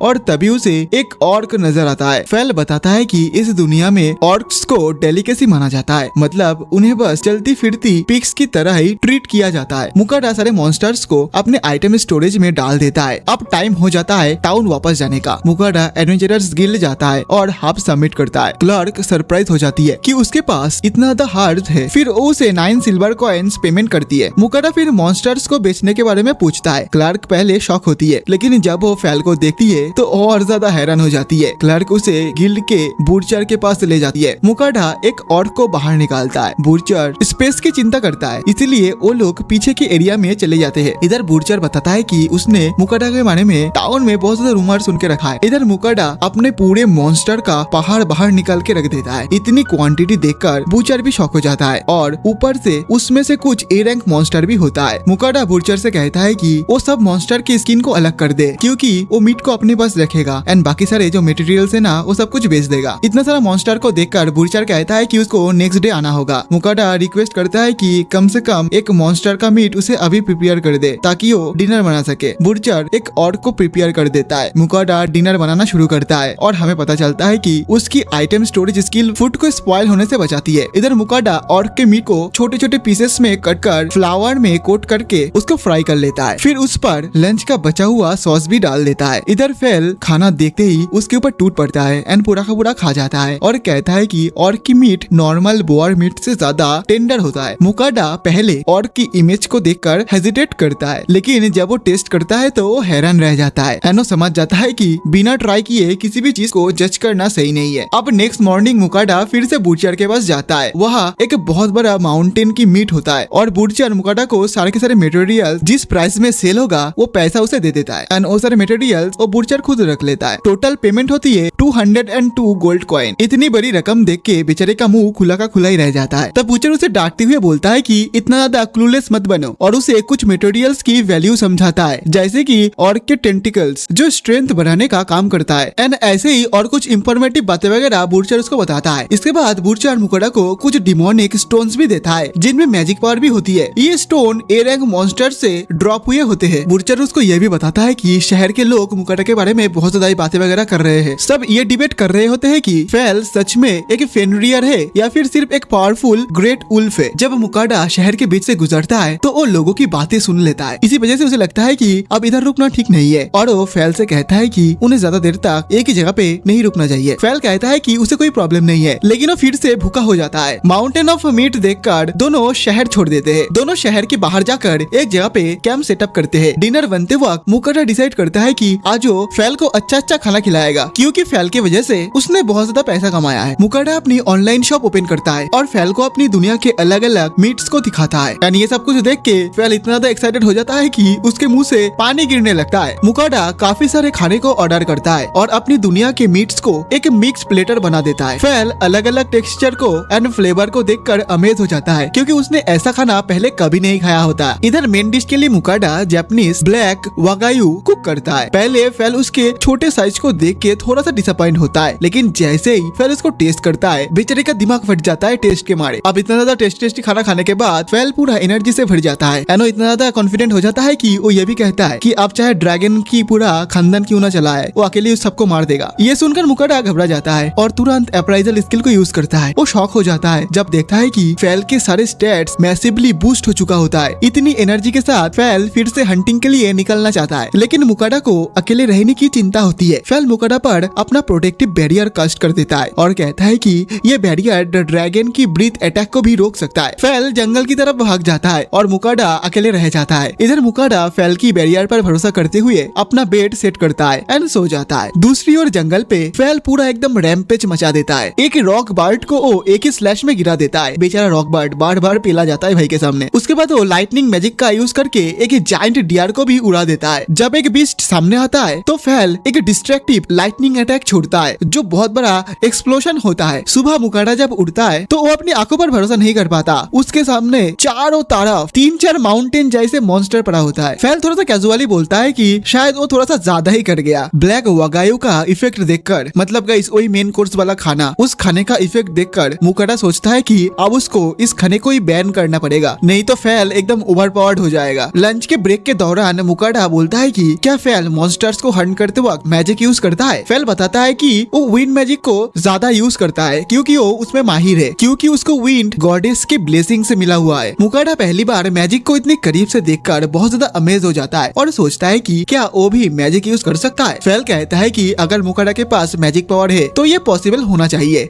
और तभी उसे एक ऑर्क नजर आता है। फेल बताता है कि इस दुनिया में ऑर्क्स को डेलिकेसी माना जाता है, मतलब उन्हें बस चलती फिरती पिग्स की तरह ही ट्रीट किया जाता है। मुकाडा सारे मॉन्स्टर्स को अपने आइटम स्टोरेज में डाल देता है। अब टाइम हो जाता है टाउन वापस जाने का। मुकाडा एडवेंचरर्स गिल्ड जाता है और हाफ सबमिट करता है। क्लर्क सरप्राइज हो जाती है कि उसके पास इतना ज्यादा हार्ट है। फिर वो उसे 9 सिल्वर कॉइन्स पेमेंट करती है। मुकाडा फिर मॉन्स्टर्स को बेचने के बारे में पूछता है। क्लर्क पहले शॉक होती है, लेकिन जब वो फेल को देखती है तो और ज्यादा हैरान हो जाती है। क्लर्क उसे गिल्ड के बूचर के पास ले जाती है। मुकाडा एक ऑर्क को बाहर निकालता है। बूचर स्पेस की चिंता करता है, इसीलिए वो लोग पीछे के एरिया में चले जाते हैं। इधर बूचर बताता है कि उसने मुकाडा के बारे में टाउन में बहुत ज्यादा रूमर सुन के रखा है। इधर मुकाडा अपने पूरे मॉन्स्टर का पहाड़ बाहर निकाल के रख देता है। इतनी क्वांटिटी देखकर बूचर भी शॉक हो जाता है, और ऊपर से उसमें से कुछ ए रैंक मॉन्स्टर भी होता है। मुकाडा बूचर से कहता है कि वो सब मॉन्स्टर की स्किन को अलग कर दे, क्योंकि वो मीट को अपने पास रखेगा एंड बाकी सारे जो मटेरियल है ना वो सब कुछ बेच देगा। इतना सारा मॉन्स्टर को देखकर बूचर कहता है कि उसको नेक्स्ट डे आना होगा। मुकाडा रिक्वेस्ट करता है कि कम से कम एक मॉन्स्टर का मीट उसे अभी प्रिपेयर कर दे ताकि वो डिनर बना सके। बूचर एक ऑर्क को प्रिपेयर कर देता है। मुकाडा डिनर बनाना शुरू करता है और हमें पता चलता है कि उसकी आइटम स्टोरेज स्किल फूड को स्पॉइल होने से बचाती है। इधर मुकाडा ऑर्क के मीट को छोटे छोटे पीसेस में कट कर फ्लावर में कोट करके उसको फ्राई कर लेता है। फिर उस पर लंच का बचा हुआ सॉस भी डाल देता है। इधर फेल खाना देखते ही उसके ऊपर टूट पड़ता है एंड पूरा का पूरा खा जाता है और कहता है कि ऑर्क की मीट नॉर्मल बोअर मीट से ज्यादा टेंडर होता है। मुकाडा पहले ऑर्क की इमेज को देखकर हेजिटेट करता है, लेकिन जब वो टेस्ट करता है तो वो हैरान रह जाता है एंड वो समझ जाता है कि बिना ट्राई किए किसी भी चीज को जज करना सही नहीं है। अब नेक्स्ट मॉर्निंग मुकाडा फिर से बूचर के पास जाता है। वहाँ एक बहुत बड़ा माउंटेन की मीट होता है और बूचर मुकाडा को सारे के सारे मटेरियल जिस प्राइस में सेल होगा वो पैसा उसे दे देता है एंड वो सारे मटेरियल वो बूचर खुद रख लेता है। टोटल पेमेंट होती है 202 गोल्ड कॉइन। इतनी बड़ी रकम देख के बेचारे का मुंह खुला का खुला ही रह जाता है। तब बूचर उसे डांटते हुए बोलता है कि इतना ज्यादा क्लूलेस मत बनो, और उसे कुछ मटेरियल्स की वैल्यू समझाता है, जैसे कि ऑर्क के टेंटिकल्स जो स्ट्रेंथ बढ़ाने का काम करता है एंड ऐसे ही और कुछ इंफॉर्मेटिव बातें वगैरह बूचर उसको बताता है। इसके बाद बूचर मुकाडा को कुछ डिमोनिक स्टोन्स भी देता है जिनमें मैजिक पावर भी होती है। ये स्टोन ए रैंक मॉन्स्टर से ड्रॉप हुए होते हैं। बूचर उसको यह भी बताता है कि शहर के लोग मुकाडा के बारे में बहुत ज्यादा बातें वगैरह कर रहे हैं। सब ये डिबेट कर रहे होते हैं कि फेल सच में एक फेनरियर है या फिर सिर्फ एक पावरफुल ग्रेट उल्फ है। जब मुकाडा शहर के बीच से गुजरता है तो वो लोगों की बातें सुन लेता है। इसी वजह से उसे लगता है कि अब इधर रुकना ठीक नहीं है, और वो फेल से कहता है कि उन्हें ज्यादा देर तक एक ही जगह पे नहीं रुकना चाहिए। फेल कहता है कि उसे कोई प्रॉब्लम नहीं है, लेकिन वो फिर से भूखा हो जाता है। माउंटेन ऑफ मीट देखकर दोनों शहर छोड़ देते हैं। दोनों शहर के बाहर जाकर एक जगह पे कैंप सेटअप करते हैं। डिनर बनते वक्त मुकाडा डिसाइड करता है कि आज वो फेल को अच्छा अच्छा खाना खिलाएगा, क्योंकि फेल की वजह से उसने बहुत ज्यादा पैसा कमाया है। मुकाडा अपनी ऑनलाइन शॉप ओपन करता है और फेल को अपनी दुनिया के अलग अलग मीट्स को दिखाता है एंड ये सब कुछ देख के फेल इतना ज्यादा एक्साइटेड हो जाता है कि उसके मुंह से पानी गिरने लगता है। मुकाडा काफी सारे खाने को ऑर्डर करता है और अपनी दुनिया के मीट्स को एक मिक्स प्लेटर बना देता है। फेल अलग अलग टेक्सचर को एंड फ्लेवर को देखकर अमेज हो जाता है, क्योंकि उसने ऐसा खाना पहले कभी नहीं खाया होता। इधर मेन डिश के लिए मुकाडा जापानीज ब्लैक वागायू कुक करता है। पहले फेल उसके छोटे साइज को देख के थोड़ा सा डिसअपॉइंट होता है, लेकिन जैसे ही फेल उसको टेस्ट करता है बेचारे का दिमाग फट जाता है टेस्ट के मारे। अब इतना ज्यादा टेस्टी खाना खाने के बाद फेल पूरा एनर्जी से भर जाता है एंड इतना ज्यादा कॉन्फिडेंट हो जाता है कि वो ये भी कहता है कि अब चाहे ड्रैगन की पूरा खानदान क्यों ना चलाए, वो अकेले उस सबको मार देगा। ये सुनकर मुकाडा घबरा जाता है और तुरंत अप्राइजल स्किल को यूज करता है। वो शॉक हो जाता है जब देखता है कि फेल के सारे स्टैट्स मैसिवली बूस्ट हो चुका होता है। इतनी एनर्जी के साथ फेल फिर से हंटिंग के लिए निकलना चाहता है, लेकिन मुकाडा को अकेले रह नहीं की चिंता होती है। फेल मुकाडा पर अपना प्रोटेक्टिव बैरियर कास्ट कर देता है और कहता है कि ये बैरियर ड्रैगन की ब्रीथ अटैक को भी रोक सकता है। फेल जंगल की तरफ भाग जाता है और मुकाडा अकेले रह जाता है। इधर मुकाडा फेल की बैरियर पर भरोसा करते हुए अपना बेड सेट करता है एंड सो जाता है। दूसरी ओर जंगल पे फेल पूरा एकदम रैम्पेज मचा देता है। एक रॉक बर्ड को वो एक ही स्लैश में गिरा देता है। बेचारा रॉक बर्ड बार बार पेला जाता है भाई के सामने। उसके बाद वो लाइटनिंग मैजिक का यूज करके एक जायंट डियर को भी उड़ा देता है। जब एक बीस्ट सामने आता है तो फेल एक डिस्ट्रक्टिव लाइटनिंग अटैक छोड़ता है जो बहुत बड़ा एक्सप्लोजन होता है। सुबह मुकाडा जब उड़ता है तो वो अपनी आंखों पर भरोसा नहीं कर पाता। उसके सामने चारों तरफ 3-4 माउंटेन जैसे मॉन्स्टर पड़ा होता है। फेल थोड़ा सा कैजुअली बोलता है कि शायद वो थोड़ा सा ज्यादा ही कर गया। ब्लैक वगायु का इफेक्ट देखकर, मतलब गाइस वही मेन कोर्स वाला खाना, उस खाने का इफेक्ट देखकर मुकाडा सोचता है कि अब उसको इस खाने को ही बैन करना पड़ेगा, नहीं तो फेल एकदम ओवरपावर्ड हो जाएगा। लंच के ब्रेक के दौरान मुकाडा बोलता है कि क्या फेल मॉन्स्टर्स को हंट करते वक्त मैजिक यूज करता है। फेल बताता है कि वो विंड मैजिक को ज्यादा यूज करता है क्योंकि वो उसमें माहिर है, क्योंकि उसको विंड गॉडेस के ब्लेसिंग से मिला हुआ है। मुकाडा पहली बार मैजिक को इतने करीब से देखकर बहुत ज्यादा अमेज हो जाता है और सोचता है कि क्या वो भी मैजिक यूज कर सकता है। फेल कहता है कि अगर मुकाडा के पास मैजिक पावर है तो ये पॉसिबल होना चाहिए।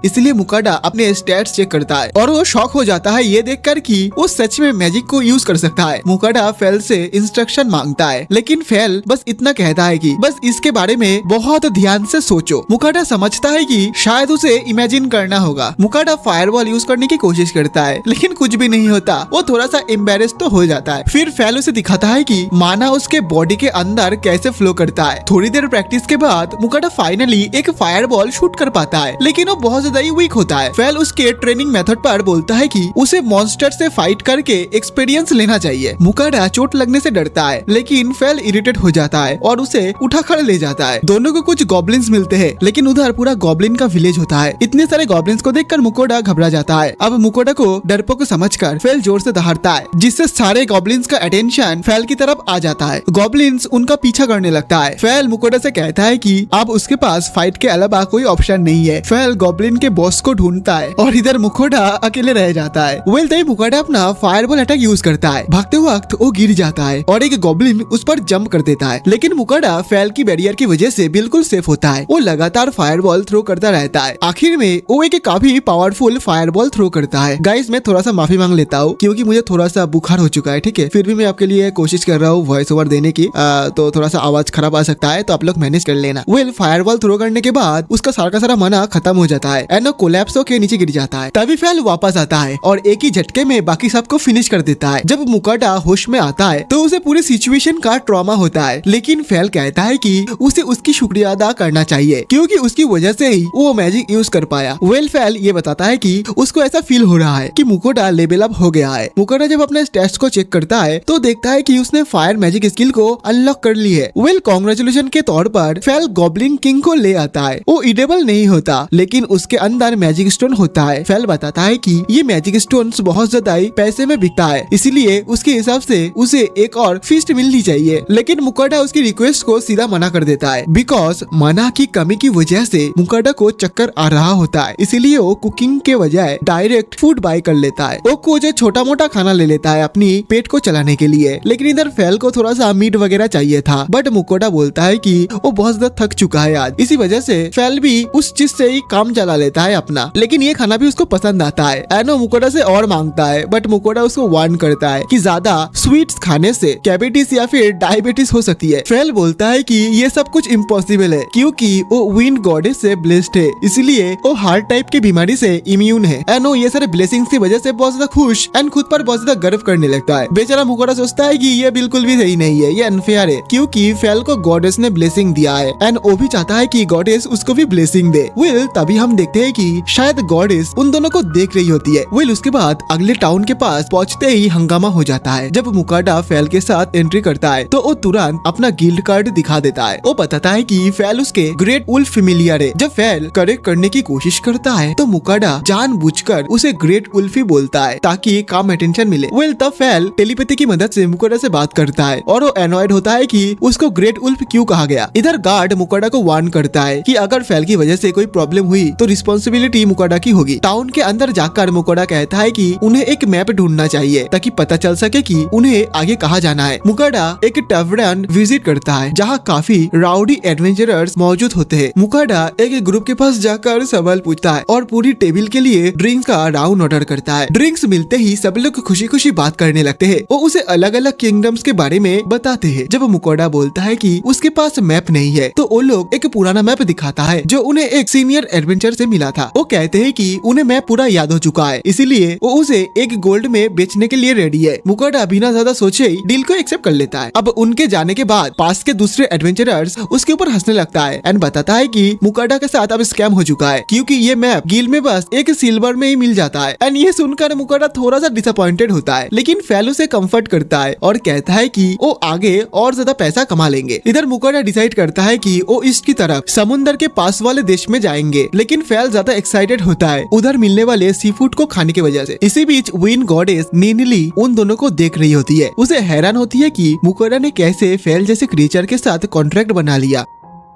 इसलिए मुकाडा अपने स्टैट्स चेक करता है और वो शॉक हो जाता है ये देखकर कि वो सच में मैजिक को यूज कर सकता है। मुकाडा फेल से इंस्ट्रक्शन मांगता है लेकिन फेल बस इतना कहता है कि बस इसके बारे में बहुत ध्यान से सोचो। मुकाडा समझता है कि शायद उसे इमेजिन करना होगा। मुकाडा फायरबॉल यूज करने की कोशिश करता है लेकिन कुछ भी नहीं होता। वो थोड़ा सा एम्बेरेस तो हो जाता है। फिर फेल उसे दिखाता है कि माना उसके बॉडी के अंदर कैसे फ्लो करता है। थोड़ी देर प्रैक्टिस के बाद मुकाडा फाइनली एक फायरबॉल शूट कर पाता है लेकिन वो बहुत वीक होता है। फेल उसके ट्रेनिंग मेथड पर बोलता है कि उसे मॉन्स्टर से फाइट करके एक्सपीरियंस लेना चाहिए। मुकाडा चोट लगने से डरता है लेकिन फेल इरिटेट हो जाता है और उसे उठा खड़े ले जाता है। दोनों को कुछ गॉब्लिन्स मिलते हैं लेकिन उधर पूरा गॉब्लिन का विलेज होता है। इतने सारे गॉब्लिन्स को देखकर मुकाडा घबरा जाता है। अब मुकाडा को डरपोक को समझकर फेल जोर से दहाड़ता है जिससे सारे गॉब्लिन्स का अटेंशन फेल की तरफ आ जाता है। गॉब्लिन्स उनका पीछा करने लगता है। फेल मुकाडा से कहता है कि अब उसके पास फाइट के अलावा कोई ऑप्शन नहीं है। फेल गॉब्लिन के बॉस को ढूंढता है और इधर मुकाडा अकेले रह जाता है। वेल तभी मुकाडा अपना फायरबॉल अटैक यूज करता है। भागते वक्त वो गिर जाता है और एक गॉब्लिन उस पर जंप कर देता है लेकिन मुकाडा फेल की बैरियर की वजह से बिल्कुल सेफ होता है। वो लगातार फायरबॉल थ्रो करता रहता है। आखिर में वो एक काफी पावरफुल फायरबॉल थ्रो करता है। गाइस मैं थोड़ा सा माफी मांग लेता हूँ क्योंकि मुझे थोड़ा सा बुखार हो चुका है, ठीक है। फिर भी मैं आपके लिए कोशिश कर रहा हूँ वॉइस ओवर देने की, तो थोड़ा सा आवाज खराब आ सकता है तो आप लोग मैनेज कर लेना। वेल फायरबॉल थ्रो करने के बाद उसका सारा का सारा मना खत्म हो जाता है एंड कोलैप्स होके नीचे गिर जाता है। तभी फेल वापस आता है और एक ही झटके में बाकी सबको फिनिश कर देता है। जब मुकाडा होश में आता है तो उसे पूरी सिचुएशन का ट्रॉमा होता है लेकिन फेल कहता है कि उसे उसकी शुक्रिया अदा करना चाहिए क्योंकि उसकी वजह से ही वो मैजिक यूज कर पाया। वेल फेल ये बताता है कि उसको ऐसा फील हो रहा है कि मुकाडा लेवल अप हो गया है। मुकाडा जब अपने स्टैट्स को चेक करता है तो देखता है कि उसने फायर मैजिक स्किल को अनलॉक कर ली है। वेल कांग्रेचुलेशन के तौर पर फेल गॉब्लिन किंग को ले आता है। वो इडेबल नहीं होता लेकिन उसके अंदर मैजिक स्टोन होता है। फेल बताता है कि ये मैजिक स्टोन्स बहुत ज्यादा पैसे में बिकता है इसलिए उसके हिसाब से उसे एक और फीस्ट मिलनी चाहिए लेकिन मुकाडा उसकी रिक्वेस्ट को सीधा मना कर देता है बिकॉज मना की कमी की वजह से मुकाडा को चक्कर आ रहा होता है। इसीलिए वो कुकिंग के बजाय डायरेक्ट फूड बाय कर लेता है। वो कुछ छोटा मोटा खाना ले लेता है अपनी पेट को चलाने के लिए लेकिन इधर फेल को थोड़ा सा मीट वगैरह चाहिए था बट मुकाडा बोलता है कि वो बहुत ज्यादा थक चुका है आज। इसी वजह से फेल भी उस चीज से ही काम चला लेता है अपना, लेकिन ये खाना भी उसको पसंद आता है। एनो मुकाडा से और मांगता है बट मुकाडा उसको वार्न करता है कि ज्यादा स्वीट्स खाने से कैविटीज या फिर डायबिटीज हो सकती है। फेल बोलता है कि ये सब कुछ इम्पॉसिबल है क्योंकि वो विंड गॉडेस से ब्लेस्ड है इसलिए वो हार्ट टाइप की बीमारी से इम्यून है। एनो ये सारे ब्लेसिंग्स की वजह से बहुत ज्यादा खुश एंड खुद पर बहुत ज्यादा गर्व करने लगता है। बेचारा मुकाडा सोचता है कि ये बिल्कुल भी सही नहीं है, ये अनफेयर है क्योंकि फेल को गॉडेस ने ब्लेसिंग दिया है एंड वो भी चाहता है कि गॉडेस उसको भी ब्लेसिंग दे। वेल तभी हम देखते हैं कि शायद गॉडेस उन दोनों को देख रही होती है। वेल उसके बाद अगले टाउन के पास पहुंचते ही हंगामा हो जाता है। जब मुकाडा फेल के साथ एंट्री करता है तो वो तुरंत अपना गिल्ड कार्ड दिखा देता है। वो बताता है कि फेल उसके ग्रेट वुल्फ फेमिलियर है। जब फेल करेक्ट करने की कोशिश करता है तो मुकाडा जानबूझकर उसे ग्रेट वुल्फ ही बोलता है ताकि काम अटेंशन मिले। वेल तब फेल टेलीपैथी की मदद से मुकाडा से बात करता है और वो एनॉयड होता है कि उसको ग्रेट वुल्फ क्यों कहा गया। इधर गार्ड मुकाडा को वार्न करता है कि अगर फेल की वजह से कोई प्रॉब्लम हुई तो रिस्पॉन्सिबिलिटी मुकाडा की होगी। टाउन के अंदर जाकर मुकाडा कहता है कि उन्हें एक मैप ढूंढना चाहिए ताकि पता चल सके कि उन्हें आगे कहाँ जाना है। मुकाडा एक टैवर्न विजिट करता है जहाँ काफी राउडी एडवेंचरर्स मौजूद होते हैं। मुकाडा एक ग्रुप के पास जाकर सवाल पूछता है और पूरी टेबल के लिए ड्रिंक्स का राउंड ऑर्डर करता है। ड्रिंक्स मिलते ही सब लोग खुशी खुशी बात करने लगते हैं। वो उसे अलग अलग किंगडम्स के बारे में बताते हैं। जब मुकाडा बोलता है कि उसके पास मैप नहीं है तो वो लोग एक पुराना मैप दिखाता है जो उन्हें एक सीनियर एडवेंचर से मिला था। वो कहते हैं कि उन्हें मैप पूरा याद हो चुका है, इसीलिए वो उसे एक गोल्ड में बेचने के लिए रेडी है। मुकाडा बिना ज्यादा सोचे ही डील को एक्सेप्ट कर लेता है। अब उनके जाने के बाद पास के दूसरे एडवेंचरर्स उसके ऊपर हंसने लगता है एंड बताता है कि मुकाडा के साथ अब स्कैम हो चुका है क्योंकि ये मैप गिल में बस एक सिल्वर में ही मिल जाता है। एंड ये सुनकर मुकाडा थोड़ा सा डिसअपॉइंटेड होता है, लेकिन फैल उसे कंफर्ट करता है और कहता है कि वो आगे और ज्यादा पैसा कमा लेंगे। इधर मुकाडा डिसाइड करता है कि वो ईस्ट की तरफ समुद्र के पास वाले देश में जाएंगे, लेकिन फैल ज्यादा एक्साइटेड होता है उधर मिलने वाले सी फूड को खाने की वजह से। इसी बीच विंड गॉडेस नीनली उन दोनों को देख रही होती है। उसे हैरान होती है कि मुकाडा ने कैसे फैल जैसे क्रिएचर के साथ कॉन्ट्रैक्ट बना लिया।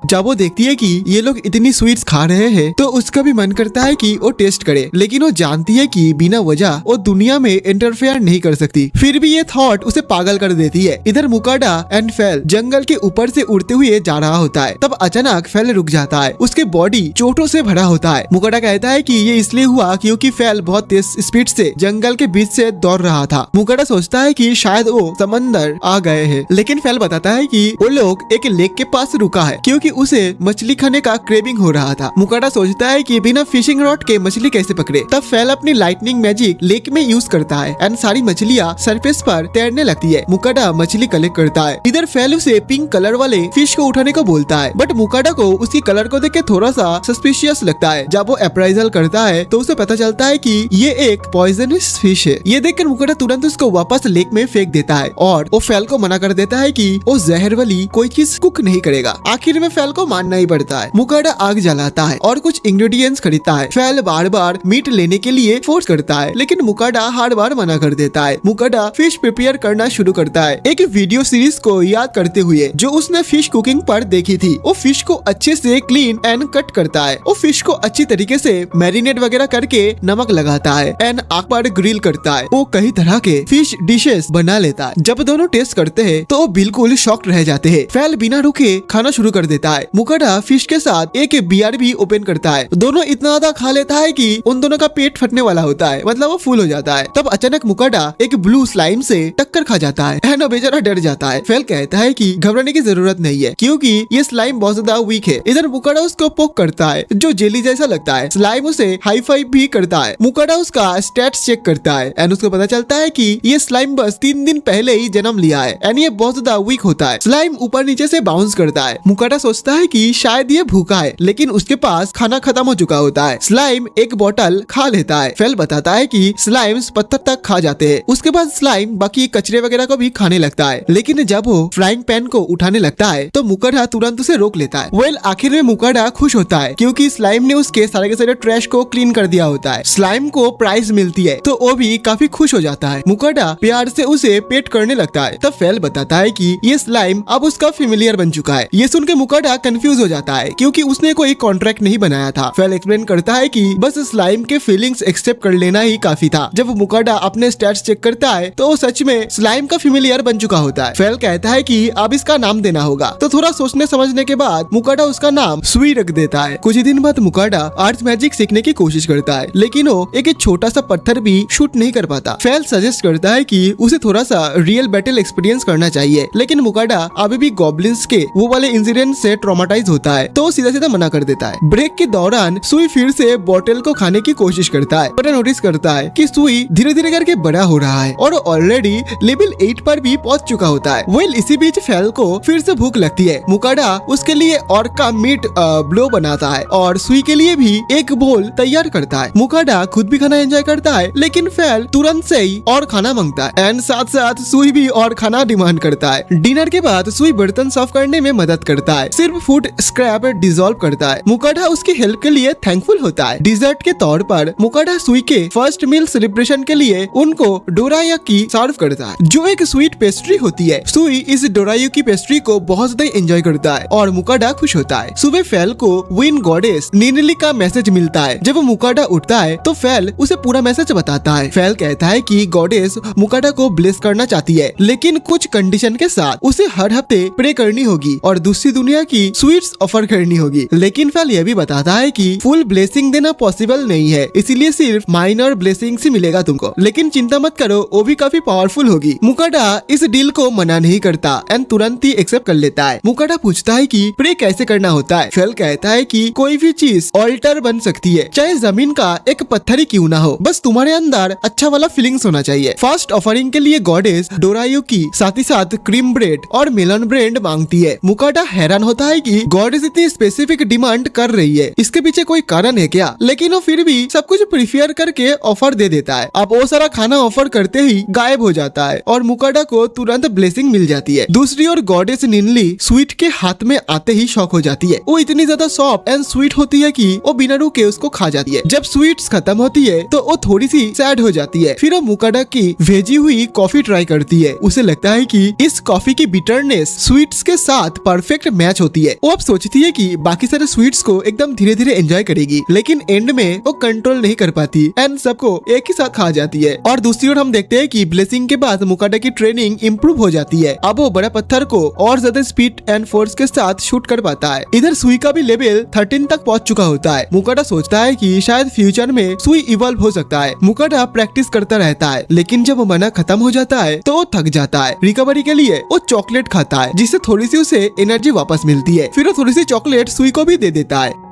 जब वो देखती है कि ये लोग इतनी स्वीट्स खा रहे हैं तो उसका भी मन करता है कि वो टेस्ट करे, लेकिन वो जानती है कि बिना वजह वो दुनिया में इंटरफेयर नहीं कर सकती। फिर भी ये थॉट उसे पागल कर देती है। इधर मुकाडा एंड फैल जंगल के ऊपर से उड़ते हुए जा रहा होता है। तब अचानक फैल रुक जाता है, उसके बॉडी चोटों से भरा होता है। मुकाडा कहता है कि ये इसलिए हुआ क्योंकि फैल बहुत तेज स्पीड से जंगल के बीच से दौड़ रहा था। मुकाडा सोचता है कि शायद वो समंदर आ गए हैं, लेकिन फैल बताता है कि वो लोग एक लेक के पास रुका है क्योंकि उसे मछली खाने का क्रेविंग हो रहा था। मुकाडा सोचता है कि बिना फिशिंग रॉड के मछली कैसे पकड़े। तब फैल अपनी लाइटनिंग मैजिक लेक में यूज करता है एंड सारी मछलियाँ सरफेस पर तैरने लगती है। मुकाडा मछली कलेक्ट करता है। इधर फैल उसे पिंक कलर वाले फिश को उठाने को बोलता है, बट मुकाडा को उसकी कलर को देख के थोड़ा सा सस्पिशियस लगता है। जब वो अप्राइजल करता है तो उसे पता चलता है कि ये एक पॉइजनस फिश है। ये देखकर मुकाडा तुरंत उसको वापस लेक में फेंक देता है और वो फैल को मना कर देता है कि वो जहर वाली कोई चीज कुक नहीं करेगा। आखिर में फैल को मानना ही पड़ता है। मुकाडा आग जलाता है और कुछ इंग्रेडिएंट्स खरीदता है। फैल बार बार मीट लेने के लिए फोर्स करता है, लेकिन मुकाडा हर बार मना कर देता है। मुकाडा फिश प्रिपेयर करना शुरू करता है, एक वीडियो सीरीज को याद करते हुए जो उसने फिश कुकिंग पर देखी थी। वो फिश को अच्छे से क्लीन एंड कट करता है। वो फिश को अच्छी तरीके से मैरिनेट वगैरह करके नमक लगाता है एंड आग पर ग्रिल करता है। वो कई तरह के फिश डिशेस बना लेता है। जब दोनों टेस्ट करते हैं तो वो बिल्कुल शॉक्ड रह जाते हैं। फैल बिना रुके खाना शुरू कर देता है। मुकाडा फिश के साथ एक बियर भी ओपन करता है। दोनों इतना ज्यादा खा लेता है कि उन दोनों का पेट फटने वाला होता है, मतलब वो फुल हो जाता है। तब अचानक मुकाडा एक ब्लू स्लाइम से टक्कर खा जाता है एंड बेचारा डर जाता है। फैल कहता है कि घबराने की जरूरत नहीं है क्योंकि ये स्लाइम बहुत ज्यादा वीक है। इधर मुकाडा उसको पोक करता है जो जेली जैसा लगता है। स्लाइम उसे हाई फाइव भी करता है। मुकाडा उसका स्टैट्स चेक करता है एंड उसको पता चलता है कि ये स्लाइम बस 3 दिन पहले ही जन्म लिया है एंड ये बहुत ज्यादा वीक होता है। स्लाइम ऊपर नीचे से बाउंस करता है। मुकाडा सोचता है कि शायद ये भूखा है, लेकिन उसके पास खाना खत्म हो चुका होता है। स्लाइम एक बोतल खा लेता है। फैल बताता है कि स्लाइम्स पत्थर तक खा जाते हैं। उसके बाद स्लाइम बाकी कचरे वगैरह को भी खाने लगता है, लेकिन जब वो फ्राइंग पैन को उठाने लगता है तो मुकाडा तुरंत उसे रोक लेता है। वेल आखिर में मुकाडा खुश होता है क्योंकि स्लाइम ने उसके सारे के सारे ट्रैश को क्लीन कर दिया होता है। स्लाइम को प्राइज मिलती है तो वो भी काफी खुश हो जाता है। मुकाडा प्यार से उसे पेट करने लगता है। तब फैल बताता है कि ये स्लाइम अब उसका फेमिलियर बन चुका है। ये सुन के मुकाडा कंफ्यूज हो जाता है क्योंकि उसने कोई कॉन्ट्रैक्ट नहीं बनाया था। फैल एक्सप्लेन करता है कि बस स्लाइम के फीलिंग्स एक्सेप्ट कर लेना ही काफी था। जब मुकाडा अपने स्टैट्स चेक करता है तो वो सच में स्लाइम का फेमिलियर बन चुका होता है। फैल कहता है कि अब इसका नाम देना होगा, तो थोड़ा सोचने समझने के बाद मुकाडा उसका नाम सुई रख देता है। कुछ दिन बाद मुकाडा आर्ट मैजिक सीखने की कोशिश करता है, लेकिन वो एक छोटा सा पत्थर भी शूट नहीं कर पाता। फैल सजेस्ट करता है कि उसे थोड़ा सा रियल बैटल एक्सपीरियंस करना चाहिए, लेकिन मुकाडा अभी भी गॉब्लिन्स के वो वाले इंसिडेंट से ट्रॉमाटाइज होता है तो सीधा सीधा मना कर देता है। ब्रेक के दौरान सुई फिर से बोतल को खाने की कोशिश करता है, पर नोटिस करता है कि सुई धीरे धीरे करके बड़ा हो रहा है और ऑलरेडी लेवल 8 पर भी पहुंच चुका होता है। वेल इसी बीच फैल को फिर से भूख लगती है। मुकाडा उसके लिए और का मीट ब्लो बनाता है और सुई के लिए भी एक बोल तैयार करता है। मुकाडा खुद भी खाना एंजॉय करता है, लेकिन फैल तुरंत से ही और खाना मांगता है एंड साथ साथ सुई भी और खाना डिमांड करता है। डिनर के बाद सुई बर्तन साफ करने में मदद करता है। सिर्फ फूड स्क्रैप डिसॉल्व करता है। मुकाडा उसकी हेल्प के लिए थैंकफुल होता है। डिजर्ट के तौर पर मुकाडा सुई के फर्स्ट मील सेलिब्रेशन के लिए उनको डोरायाकी सर्व करता है, जो एक स्वीट पेस्ट्री होती है। सुई इस डोरायाकी पेस्ट्री को बहुत ज्यादा एंजॉय करता है और मुकाडा खुश होता है। सुबह फेल को विन गॉडेस निनली का मैसेज मिलता है। जब मुकाडा उठता है तो फेल उसे पूरा मैसेज बताता है। फेल कहता है कि गॉडेस मुकाडा को ब्लेस करना चाहती है, लेकिन कुछ कंडीशन के साथ उसे हर हफ्ते प्रे करनी होगी और दूसरी दुनिया की स्वीट्स ऑफर करनी होगी। लेकिन फेल यह भी बताता है कि फुल ब्लेसिंग देना पॉसिबल नहीं है, इसीलिए सिर्फ माइनर ब्लेसिंग ही मिलेगा तुमको, लेकिन चिंता मत करो, वो भी काफी पावरफुल होगी। मुकाडा इस डील को मना नहीं करता एंड तुरंत ही एक्सेप्ट कर लेता है। मुकाडा पूछता है कि प्रे कैसे करना होता है। फेल कहता है कि कोई भी चीज ऑल्टर बन सकती है, चाहे जमीन का एक पत्थर ही क्यों ना हो, बस तुम्हारे अंदर अच्छा वाला फीलिंग्स होना चाहिए। फर्स्ट ऑफरिंग के लिए गॉडेस डोरायाकी साथ ही साथ क्रीम ब्रेड और मेलन ब्रेड मांगती है। मुकाडा हैरान होता है कि गॉडेस इतनी स्पेसिफिक डिमांड कर रही है, इसके पीछे कोई कारण है क्या? लेकिन वो फिर भी सब कुछ प्रिफेयर करके ऑफर दे देता है। अब वो सारा खाना ऑफर करते ही गायब हो जाता है और मुकाडा को तुरंत ब्लेसिंग मिल जाती है। दूसरी ओर गॉडेस निनली स्वीट के हाथ में आते ही शॉक हो जाती है। वो इतनी ज्यादा सॉफ्ट एंड स्वीट होती है कि वो बिना रुके उसको खा जाती है। जब स्वीट्स खत्म होती है तो वो थोड़ी सी सैड हो जाती है। फिर वो मुकाडा की भेजी हुई कॉफी ट्राई करती है। उसे लगता है कि इस कॉफी की बिटरनेस स्वीट्स के साथ परफेक्ट मैच होती है। वो अब सोचती है कि बाकी सारे स्वीट्स को एकदम धीरे धीरे एंजॉय करेगी, लेकिन एंड में वो कंट्रोल नहीं कर पाती एंड सबको एक ही साथ खा जाती है। और दूसरी ओर हम देखते हैं कि ब्लेसिंग के बाद मुकाडा की ट्रेनिंग इम्प्रूव हो जाती है। अब वो बड़ा पत्थर को और ज्यादा स्पीड एंड फोर्स के साथ शूट कर पाता है। इधर सुई का भी लेवल 13 तक पहुंच चुका होता है। मुकाडा सोचता है कि शायद फ्यूचर में सुई इवॉल्व हो सकता है। मुकाडा प्रैक्टिस करता रहता है, लेकिन जब मना खत्म हो जाता है तो वो थक जाता है। रिकवरी के लिए वो चॉकलेट खाता है, जिससे थोड़ी सी उसे एनर्जी वापस मिलती है। फिर वो थोड़ी सी चॉकलेट सुई को भी दे देता है।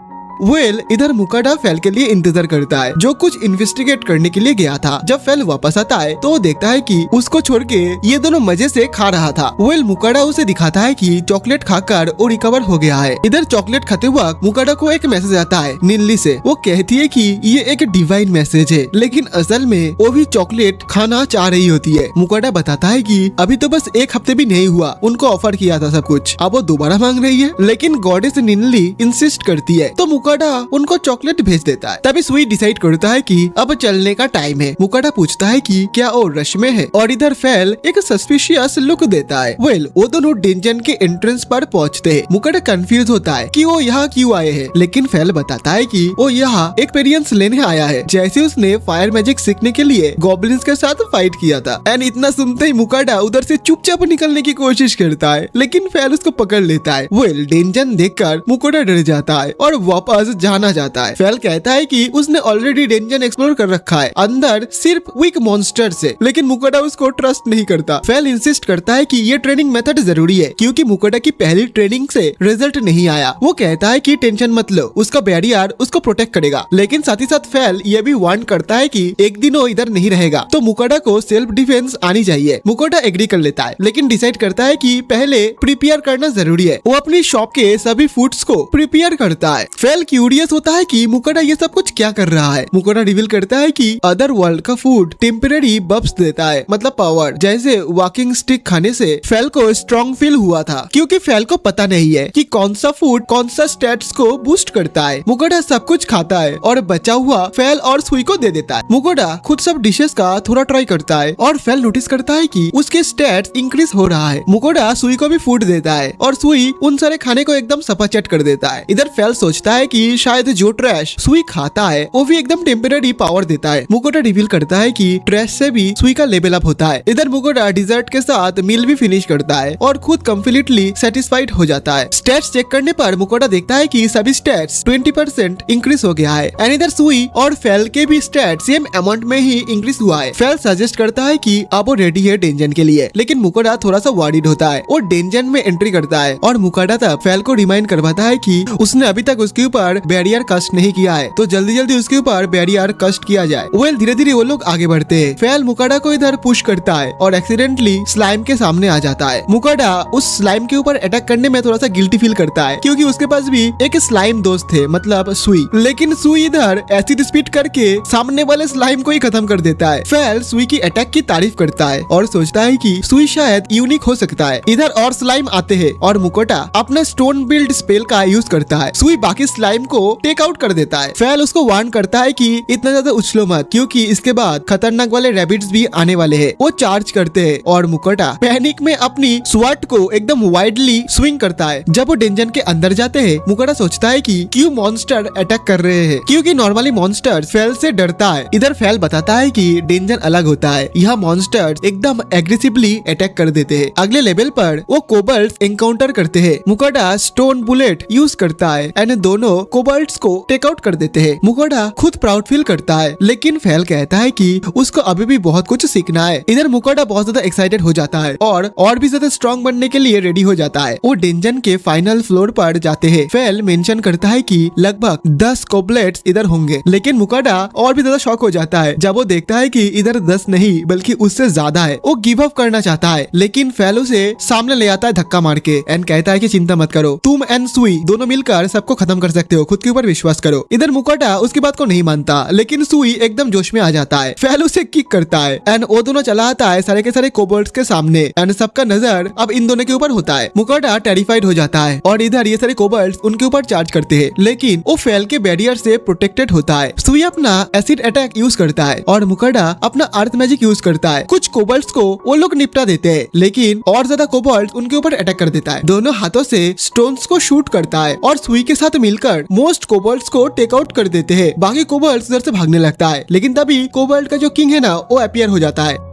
इधर मुकाडा फेल के लिए इंतजार करता है, जो कुछ इन्वेस्टिगेट करने के लिए गया था। जब फेल वापस आता है तो वो देखता है कि उसको छोड़ के ये दोनों मजे से खा रहा था। मुकाडा उसे दिखाता है कि चॉकलेट खाकर वो रिकवर हो गया है। इधर चॉकलेट खाते हुआ मुकाडा को एक मैसेज आता है निनली से। वो कहती है कि ये एक डिवाइन मैसेज है, लेकिन असल में वो भी चॉकलेट खाना चाह रही होती है। मुकाडा बताता है कि अभी तो बस एक हफ्ते भी नहीं हुआ, उनको ऑफर किया था सब कुछ, अब वो दोबारा मांग रही है। लेकिन गॉडेस निनली इंसिस्ट करती है तो मुकाडा उनको चॉकलेट भेज देता है। तभी सुई डिसाइड करता है कि अब चलने का टाइम है। मुकाडा पूछता है कि क्या वो रश में है, और इधर फेल एक सस्पिशियस लुक देता है। वो दोनों डेंजन के एंट्रेंस पर पहुंचते हैं। मुकाडा कंफ्यूज होता है कि वो यहाँ क्यों आए हैं, लेकिन फेल बताता है कि वो यहाँ एक्सपीरियंस लेने आया है, जैसे उसने फायर मैजिक सीखने के लिए गॉब्लिन्स के साथ फाइट किया था। एंड इतना सुनते ही मुकाडा उधर से चुपचाप निकलने की कोशिश करता है, लेकिन फेल उसको पकड़ लेता है। डेंजन देखकर मुकाडा डर जाता है और वापस जाना चाहता है। फेल कहता है कि उसने ऑलरेडी डेंजन एक्सप्लोर कर रखा है, अंदर सिर्फ वीक मॉन्स्टर से, लेकिन मुकाडा उसको ट्रस्ट नहीं करता। फेल इंसिस्ट करता है कि ये ट्रेनिंग मेथड जरूरी है, क्योंकि मुकाडा की पहली ट्रेनिंग से रिजल्ट नहीं आया। वो कहता है कि टेंशन मत लो, उसका बैरियर उसको प्रोटेक्ट करेगा, लेकिन साथ ही साथ फेल ये भी वार्न करता है कि एक दिन वो इधर नहीं रहेगा, तो मुकाडा को सेल्फ डिफेंस आनी चाहिए। मुकाडा एग्री कर लेता है, लेकिन डिसाइड करता है कि पहले प्रिपेयर करना जरूरी है। वो अपनी शॉप के सभी फूड्स को प्रिपेयर करता है। फेल क्यूरियस होता है कि मुकाडा ये सब कुछ क्या कर रहा है। मुकाडा रिवील करता है कि अदर वर्ल्ड का फूड टेम्परेरी बफ्स देता है, मतलब पावर। जैसे वॉकिंग स्टिक खाने से फेल को स्ट्रॉन्ग फील हुआ था, क्योंकि फेल को पता नहीं है कि कौन सा फूड कौन सा स्टेट्स को बूस्ट करता है। मुकाडा सब कुछ खाता है और बचा हुआ फेल और सुई को दे देता है। मुकाडा खुद सब डिशेस का थोड़ा ट्राई करता है और फेल नोटिस करता है कि उसके स्टेट्स इंक्रीज हो रहा है। मुकाडा सुई को भी फूड देता है और सुई उन सारे खाने को एकदम सपाचट कर देता है। इधर फेल सोचता है कि शायद जो ट्रैश सुई खाता है वो भी एकदम टेम्परेरी पावर देता है। मुकाडा रिवील करता है कि ट्रैश से भी सुई का लेवल अप होता है। इधर मुकाडा डिजर्ट के साथ मील भी फिनिश करता है और खुद कम्प्लीटली सेटिस्फाइड हो जाता है। स्टेट्स चेक करने पर मुकाडा देखता है कि सभी स्टेट्स 20% इंक्रीज हो गया है। एंड इधर सुई और फेल के भी स्टेट सेम अमाउंट में ही इंक्रीज हुआ है। फेल सजेस्ट करता है कि अब वो रेडी है डेंजन के लिए, लेकिन मुकाडा थोड़ा सा वॉरिड होता है। वो डेंजन में एंट्री करता है और मुकाडा तब फेल को रिमाइंड करवाता है कि उसने अभी तक उसके ऊपर ऊपर बैरियर कस्ट नहीं किया है, तो जल्दी जल्दी उसके ऊपर बैरियर कस्ट किया जाए। वेल धीरे धीरे वो लोग आगे बढ़ते हैं। फेल मुकाडा को इधर पुश करता है और एक्सीडेंटली स्लाइम के सामने आ जाता है। मुकाडा उस स्लाइम के ऊपर अटैक करने में थोड़ा सा गिल्टी फील करता है, क्योंकि उसके पास भी एक स्लाइम दोस्त थे, मतलब सुई। लेकिन सुई इधर एसिड स्पीड करके सामने वाले स्लाइम को ही खत्म कर देता है। फेल सुई की अटैक की तारीफ करता है और सोचता है कि सुई शायद यूनिक हो सकता है। इधर और स्लाइम आते हैं और मुकोटा अपने स्टोन बिल्ड स्पेल का यूज करता है। सुई बाकी स्लाइम को टेक आउट कर देता है। फेल उसको वार्न करता है कि इतना ज्यादा उछलो मत, क्योंकि इसके बाद खतरनाक वाले रैबिट्स भी आने वाले हैं। वो चार्ज करते हैं और मुकोटा पैनिक में अपनी स्वॉर्ड को एकदम वाइडली स्विंग करता है। जब वो डेंजन के अंदर जाते हैं, मुकोटा सोचता है कि क्यों मॉन्स्टर अटैक कर रहे हैं, क्योंकि नॉर्मली मॉन्स्टर फेल से डरता है। इधर फेल बताता है कि डेंजन अलग होता है, यहाँ मॉन्स्टर्स एकदम एग्रेसिवली अटैक कर देते हैं। अगले लेवल पर वो कोबल्ट्स एनकाउंटर करते हैं। मुकोटा स्टोन बुलेट यूज करता है एंड दोनों कोबल्ट्स को टेक आउट कर देते हैं। मुकोटा खुद प्राउड फील करता है, लेकिन फेल कहता है कि उसको अभी भी बहुत कुछ सीखना है। इधर मुकोटा बहुत ज्यादा एक्साइटेड हो जाता है और भी ज्यादा स्ट्रॉन्ग बनने के लिए रेडी हो जाता है। वो डेंजन के फाइनल फ्लोर पर जाते हैं। फेल मेंशन करता है कि लगभग 10 कोबलेट्स इधर होंगे, लेकिन मुकोटा और भी ज्यादा शॉक हो जाता है जब वो देखता है कि इधर 10 नहीं बल्कि उससे ज्यादा है। वो गिव अप करना चाहता है, लेकिन फेल उसे सामने ले आता है धक्का मार के एंड कहता है कि चिंता मत करो, तुम एंड सुई दोनों मिलकर सबको खत्म कर सकते हो, खुद के ऊपर विश्वास करो। इधर मुकोटा उसकी बात को नहीं मानता, लेकिन सुई एकदम जोश में आ जाता है। फेल उसे किक करता है एंड वो दोनों चला आता है सारे के सारे कोबल्ट्स के सामने एंड सबका नजर अब इन दोनों के ऊपर होता है। मुकोटा टेरिफाइड हो जाता है और इधर ये सारे कोबल्ट्स उनके ऊपर चार्ज करते हैं, लेकिन वो फेल के बैरियर से प्रोटेक्टेड होता है। सुई अपना एसिड अटैक यूज करता है और मुकोटा अपना अर्थ मैजिक यूज करता है। कुछ कोबल्ट्स को वो लोग निपटा देते हैं, लेकिन और ज्यादा कोबल्ट्स उनके ऊपर अटैक कर देता है। दोनों हाथों से स्टोन्स को शूट करता है और सुई के साथ मिलकर मोस्ट कोबल्ट्स को टेक आउट कर देते हैं। बाकी कोबल्ट्स इधर से भागने लगता है, लेकिन तभी कोबल्ट का जो किंग है ना, वो अपीयर हो जाता है।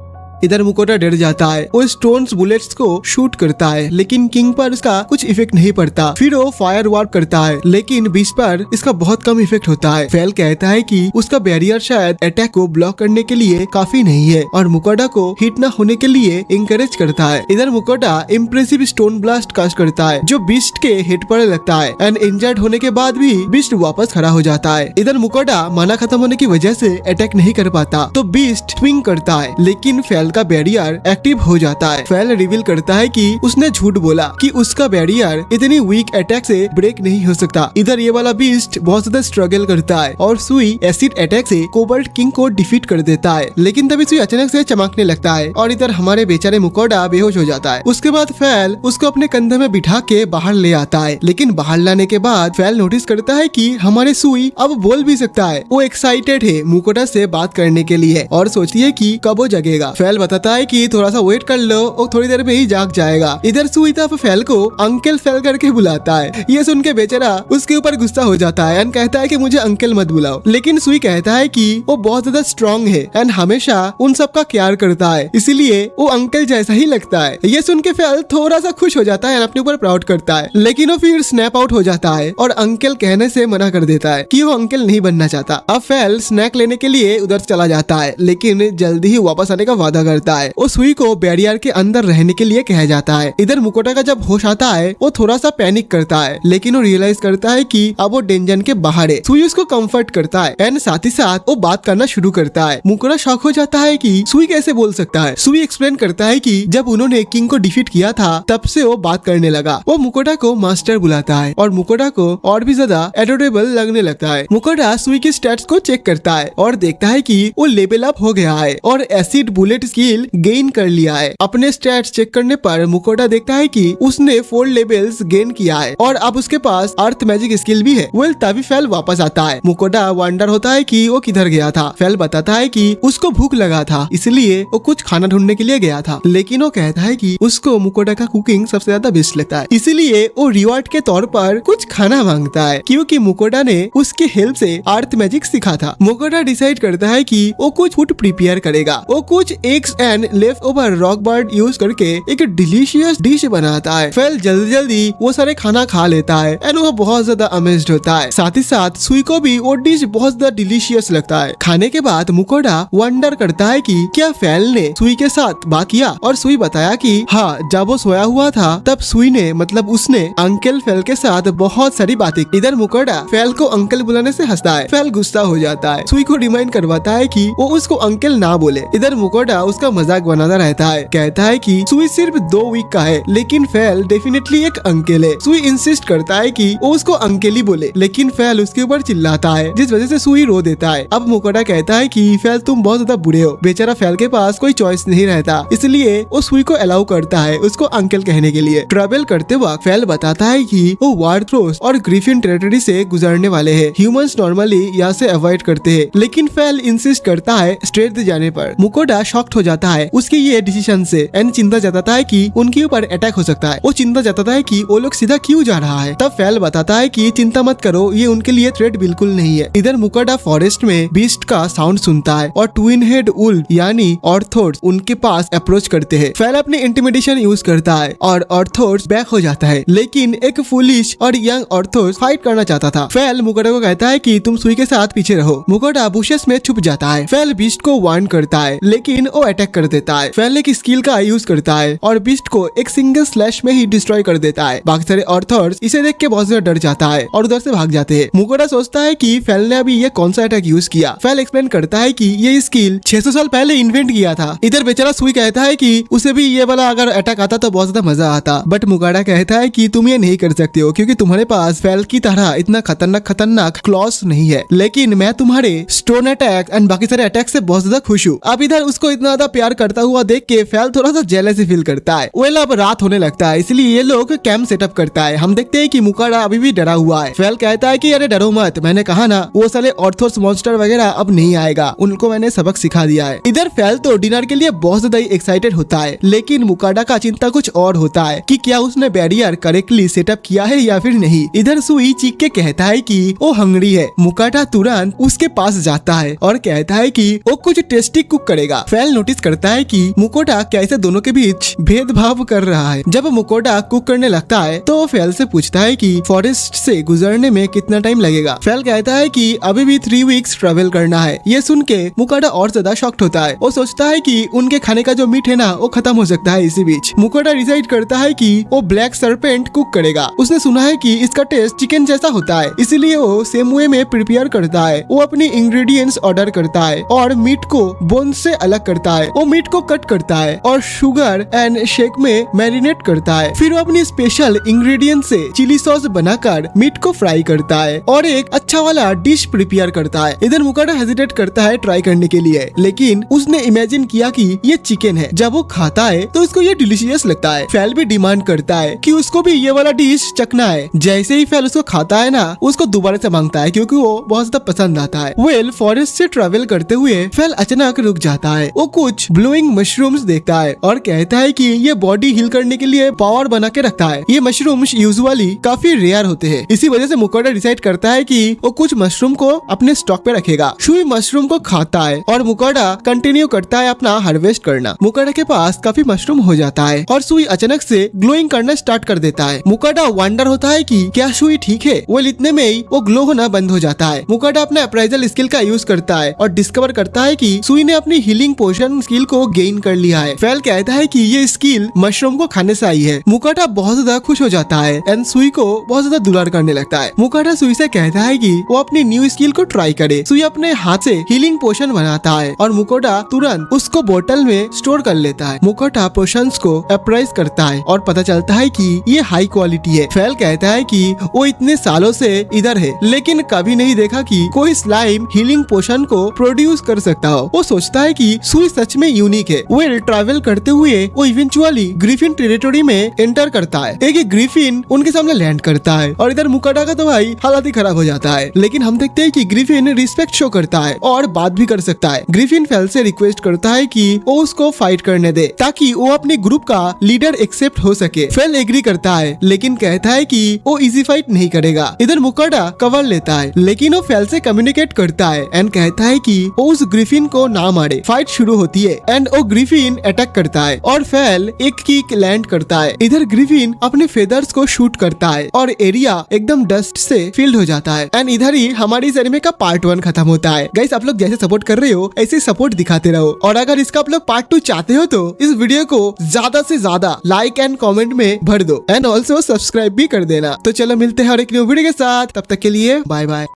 इधर मुकोटा डर जाता है, वो स्टोन्स बुलेट्स को शूट करता है, लेकिन किंग पर इसका कुछ इफेक्ट नहीं पड़ता। फिर वो फायर वार्प करता है, लेकिन बीस्ट पर इसका बहुत कम इफेक्ट होता है। फेल कहता है कि उसका बैरियर शायद अटैक को ब्लॉक करने के लिए काफी नहीं है और मुकोटा को हिट न होने के लिए इंकरेज करता है। इधर मुकोटा इम्प्रेसिव स्टोन ब्लास्ट कास्ट करता है, जो बीस्ट के हिट पर लगता है एंड इंजर्ड होने के बाद भी बीस्ट वापस खड़ा हो जाता है। इधर मुकोटा माना खत्म होने की वजह से अटैक नहीं कर पाता, तो बीस्ट स्विंग करता है, लेकिन फेल का बैरियर एक्टिव हो जाता है। फेल रिवील करता है कि उसने झूठ बोला कि उसका बैरियर इतनी वीक अटैक से ब्रेक नहीं हो सकता। इधर ये वाला बीस्ट बहुत ज्यादा स्ट्रगल करता है और सुई एसिड अटैक से कोबाल्ट किंग को डिफीट कर देता है, लेकिन तभी सुई अचानक से चमकने लगता है और इधर हमारे बेचारे मुकोटा बेहोश हो जाता है। उसके बाद फेल उसको अपने कंधे में बिठा के बाहर ले आता है, लेकिन बाहर लाने के बाद फेल नोटिस करता है कि हमारे सुई अब बोल भी सकता है। वो एक्साइटेड है मुकोटा से बात करने के लिए और सोचती है कि कब वो जगेगा। फेल बताता है कि थोड़ा सा वेट कर लो, वो थोड़ी देर में ही जाग जाएगा। इधर सुई तब फेल को अंकल फेल करके बुलाता है। ये सुन के बेचारा उसके ऊपर गुस्सा हो जाता है एंड कहता है कि मुझे अंकल मत बुलाओ, लेकिन सुई कहता है कि वो बहुत ज्यादा स्ट्रॉन्ग है एंड हमेशा उन सब का केयर करता है, इसीलिए वो अंकल जैसा ही लगता है। ये सुन के फेल थोड़ा सा खुश हो जाता है, अपने ऊपर प्राउड करता है, लेकिन वो फिर स्नैप आउट हो जाता है और अंकल कहने से मना कर देता है कि वो अंकल नहीं बनना चाहता। अब फेल स्नैक लेने के लिए उधर चला जाता है, लेकिन जल्दी ही वापस आने का वादा करता है। वो सुई को बैरियर के अंदर रहने के लिए कहा जाता है। इधर मुकोटा का जब होश आता है, वो थोड़ा सा पैनिक करता है, लेकिन वो रियलाइज करता है कि अब वो डेंजन के बाहर है। सुई उसको कंफर्ट करता है एंड साथ ही साथ वो बात करना शुरू करता है। मुकोटा शॉक हो जाता है कि सुई कैसे बोल सकता है। सुई एक्सप्लेन करता है कि जब उन्होंने किंग को डिफीट किया था, तब से वो बात करने लगा। वो मुकोटा को मास्टर बुलाता है और मुकोटा को और भी ज्यादा एडोरेबल लगने लगता है। मुकोटा सुई के स्टैट्स को चेक करता है और देखता है कि वो लेवल अप हो गया है और एसिड बुलेट स्किल गेन कर लिया है। अपने स्टैट्स चेक करने पर मुकोटा देखता है कि उसने 4 लेवल्स गेन किया है और अब उसके पास अर्थ मैजिक स्किल भी है। वेल तभी फेल वापस आता है। मुकोटा वंडर होता है कि वो किधर गया था। फेल बताता है कि उसको भूख लगा था, इसलिए वो कुछ खाना ढूंढने के लिए गया था, लेकिन वो कहता है कि उसको मुकोटा का कुकिंग सबसे ज्यादा बेस्ट लगता है, इसीलिए वो रिवॉर्ड के तौर पर कुछ खाना मांगता है, क्योंकि मुकोटा ने उसकी हेल्प से अर्थ मैजिक सीखा था। मुकोटा डिसाइड करता है कि वो कुछ फूड प्रिपेयर करेगा। वो कुछ egg sticks and left over rock bird use करके एक डिलीशियस डिश बनाता है। फेल जल्दी जल्दी वो सारे खाना खा लेता है एंड वो बहुत ज्यादा अमेज्ड होता है। साथ ही साथ सुई को भी वो डिश बहुत ज्यादा डिलीशियस लगता है। खाने के बाद मुकोडा वंडर करता है कि क्या फेल ने सुई के साथ बात किया, और सुई बताया कि हाँ, जब वो सोया हुआ था तब सुई ने मतलब उसने अंकल फेल के साथ बहुत सारी बातें। इधर मुकोडा फेल को अंकल बुलाने से हंसता है। फेल गुस्सा हो जाता है, सुई को रिमाइंड करवाता है कि वो उसको अंकल ना बोले। इधर मुकोडा उसका मजाक बनाता रहता है, कहता है कि सुई सिर्फ 2 वीक का है लेकिन फेल डेफिनेटली एक अंकल है। सुई इंसिस्ट करता है कि वो उसको अंकल ही बोले, लेकिन फेल उसके ऊपर चिल्लाता है जिस वजह से सुई रो देता है। अब मुकोडा कहता है कि फेल तुम बहुत ज्यादा बुरे हो। बेचारा फेल के पास कोई चॉइस नहीं रहता, इसलिए वो सुई को अलाउ करता है उसको अंकल कहने के लिए। ट्रैवल करते वक्त फेल बताता है कि वो वार्ड्रोस और ग्रिफिन टेरिटरी से गुजरने वाले हैं। ह्यूमंस नॉर्मली यहाँ से अवॉइड करते हैं, लेकिन फेल इंसिस्ट करता है स्ट्रेट जाने पर। मुकोडा शॉक्ड हो जाता है उसके ये डिसीजन से एंड चिंता जताता है कि उनके ऊपर अटैक हो सकता है। वो चिंता जताता है कि वो लोग सीधा क्यों जा रहा है। तब फेल बताता है कि चिंता मत करो, ये उनके लिए थ्रेट बिल्कुल नहीं है। इधर मुकोडा फॉरेस्ट में बीस्ट का साउंड सुनता है और ट्विन हेड वुल्फ यानी ऑर्थोड्स उनके पास अप्रोच करते हैं। फेल अपने इंटिमिडेशन यूज करता है और ऑर्थोड्स बैक हो जाता है, लेकिन एक फुलिश और यंग ऑर्थोड्स फाइट करना चाहता था। फेल मुकोडा को कहता है कि तुम सुई के साथ पीछे रहो। मुकोडा बुशेस में छुप जाता है। फेल बीस्ट को वार्न करता है, लेकिन वो अटैक कर देता है। फेल एक स्किल का यूज करता है और बीस्ट को एक सिंगल स्लैश में ही डिस्ट्रॉय कर देता है। बाकी सारे ऑर्थोड्स इसे देख के बहुत ज्यादा डर जाता है और उधर से भाग जाते हैं। मुकोडा सोचता है कि फेल ने अभी ये कौन सा अटैक यूज किया। फेल एक्सप्लेन करता है कि ये स्किल 600 साल पहले इन्वेंट किया था। इधर बेचारा सुई कहता है कि उसे भी ये वाला अगर अटैक आता तो बहुत ज्यादा मजा आता, बट मुकोडा कहता है कि तुम ये नहीं कर सकते हो क्योंकि तुम्हारे पास फेल की तरह इतना खतरनाक क्लॉस नहीं है। लेकिन मैं तुम्हारे स्टोन अटैक एंड बाकी सारे अटैक से बहुत ज्यादा खुश हूँ। अब इधर उसको इतना ज्यादा प्यार करता हुआ देख के फेल थोड़ा सा जेलसी फील करता है। वेल अब रात होने लगता है, इसलिए ये लोग कैंप सेटअप करता है। हम देखते हैं कि मुकोडा अभी भी डरा हुआ है। फेल कहता है कि अरे डरो मत, मैंने कहा ना वो साले ऑर्थोस मॉन्स्टर वगैरह अब नहीं आएगा, उनको मैंने सबक सिखा दिया है। इधर फेल तो डिनर के लिए बहुत ज्यादा एक्साइटेड होता है, लेकिन मुकोडा का चिंता कुछ और होता है कि क्या उसने बैरियर करेक्टली सेटअप किया है या फिर नहीं। इधर सुई चीख के कहता है कि वो हंग्री है। मुकोडा तुरंत उसके पास जाता है और कहता है कि वो कुछ टेस्टी कुक करेगा। फेल नोटिस करता है कि मुकोडा कैसे दोनों के बीच भेदभाव कर रहा है। जब मुकोडा कुक करने लगता है तो वो फेल से पूछता है कि फॉरेस्ट से गुजरने में कितना टाइम लगेगा। फेल कहता है कि अभी भी 3 वीक्स ट्रेवल करना है। ये सुन के मुकोडा और ज्यादा शॉक्ड होता है। वो सोचता है कि उनके खाने का जो मीट है ना वो खत्म हो सकता है इसी बीच। मुकोडा डिसाइड करता है कि वो ब्लैक सरपेंट कुक करेगा। उसने सुना है कि इसका टेस्ट चिकन जैसा होता है, इसीलिए वो सेम वे में प्रिपेयर करता है। वो अपनी इंग्रेडिएंट्स ऑर्डर करता है और मीट को बोन से अलग करता है। वो मीट को कट करता है और शुगर एंड शेक में मैरिनेट करता है। फिर वो अपनी स्पेशल इंग्रेडिएंट से चिली सॉस बनाकर मीट को फ्राई करता है और एक अच्छा वाला डिश प्रिपेयर करता है। इधर मुकोडा हेजिटेट करता है ट्राई करने के लिए, लेकिन उसने इमेजिन किया कि ये चिकन है। जब वो खाता है तो उसको ये डिलीशियस लगता है। फेल भी डिमांड करता है कि उसको भी ये वाला डिश चखना है। जैसे ही फेल उसको खाता है ना, उसको दोबारा से मांगता है क्योंकि वो बहुत ज्यादा पसंद आता है। वेल फॉरेस्ट से ट्रेवल करते हुए फेल अचानक रुक जाता है। वो कुछ ब्लोइंग मशरूम्स देखता है और कहता है कि ये बॉडी हील करने के लिए पावर बना के रखता है। ये मशरूम्स यूजुअली काफी रेयर होते हैं, इसी वजह से मुकोडा डिसाइड करता है कि वो कुछ मशरूम को अपने स्टॉक पे रखेगा। शुई मशरूम को खाता है और मुकोडा कंटिन्यू करता है अपना हार्वेस्ट करना। मुकोडा के पास काफी मशरूम हो जाता है और सुई अचानक से ग्लोइंग करना स्टार्ट कर देता है। मुकोडा वंडर होता है कि क्या सुई ठीक है। वो इतने में ही वो ग्लो होना बंद हो जाता है। मुकोडा अपने अप्राइजल स्किल का यूज करता है और डिस्कवर करता है कि सुई ने अपनी हीलिंग पोशन स्किल को गेन कर लिया है। फेल कहता है कि ये स्किल मशरूम को खाने से आई है। मुकोडा बहुत ज्यादा खुश हो जाता है एंड सुई को बहुत ज्यादा दुलार करने लगता है। मुकोडा सुई से कहता है कि वो अपनी न्यू स्किल को ट्राई करे। सुई अपने हाथ से हीलिंग पोशन बनाता है और मुकोडा तुरंत उसको बोतल में स्टोर कर लेता है। मुकोडा पोशंस को अप्राइज करता है और पता चलता है कि ये हाई क्वालिटी है। फेल कहता है कि वो इतने सालों से इधर है लेकिन कभी नहीं देखा कि कोई स्लाइम हीलिंग पोशन को प्रोड्यूस कर सकता हो। वो सोचता है कि सुई सच में यूनिक है। वेल ट्रैवल करते हुए वो इवेंचुअली ग्रिफिन टेरिटरी में एंटर करता है। एक ग्रिफिन उनके सामने लैंड करता है और इधर मुकोडा का तो भाई हालत ही खराब हो जाता है। लेकिन हम देखते हैं कि ग्रिफिन रिस्पेक्ट शो करता है और बात भी कर सकता है। ग्रिफिन फेल से रिक्वेस्ट करता है कि वो उसको फाइट करने दे ताकि वो अपने ग्रुप का लीडर एक्सेप्ट हो सके। फेल एग्री करता है लेकिन कहता है कि वो इजी फाइट नहीं करेगा। इधर मुकोडा कवर लेता है लेकिन वो फेल से कम्युनिकेट करता है एंड कहता है कि वो उस ग्रिफिन को ना मारे। फाइट शुरू होती होती है एंड वो ग्रिफिन अटैक करता है और फेल एक किक लैंड करता है। इधर ग्रिफिन अपने फेदर्स को शूट करता है और एरिया एकदम डस्ट से फिल्ड हो जाता है एंड इधर ही हमारी इस एनिमे का पार्ट 1 खत्म होता है। गाइस आप लोग जैसे सपोर्ट कर रहे हो ऐसे सपोर्ट दिखाते रहो और अगर इसका आप लोग पार्ट 2 चाहते हो तो इस वीडियो को ज्यादा से ज्यादा लाइक एंड कमेंट में भर दो एंड ऑल्सो सब्सक्राइब भी कर देना। तो चलो मिलते हैं और एक न्यू वीडियो के साथ, तब तक के लिए बाय बाय।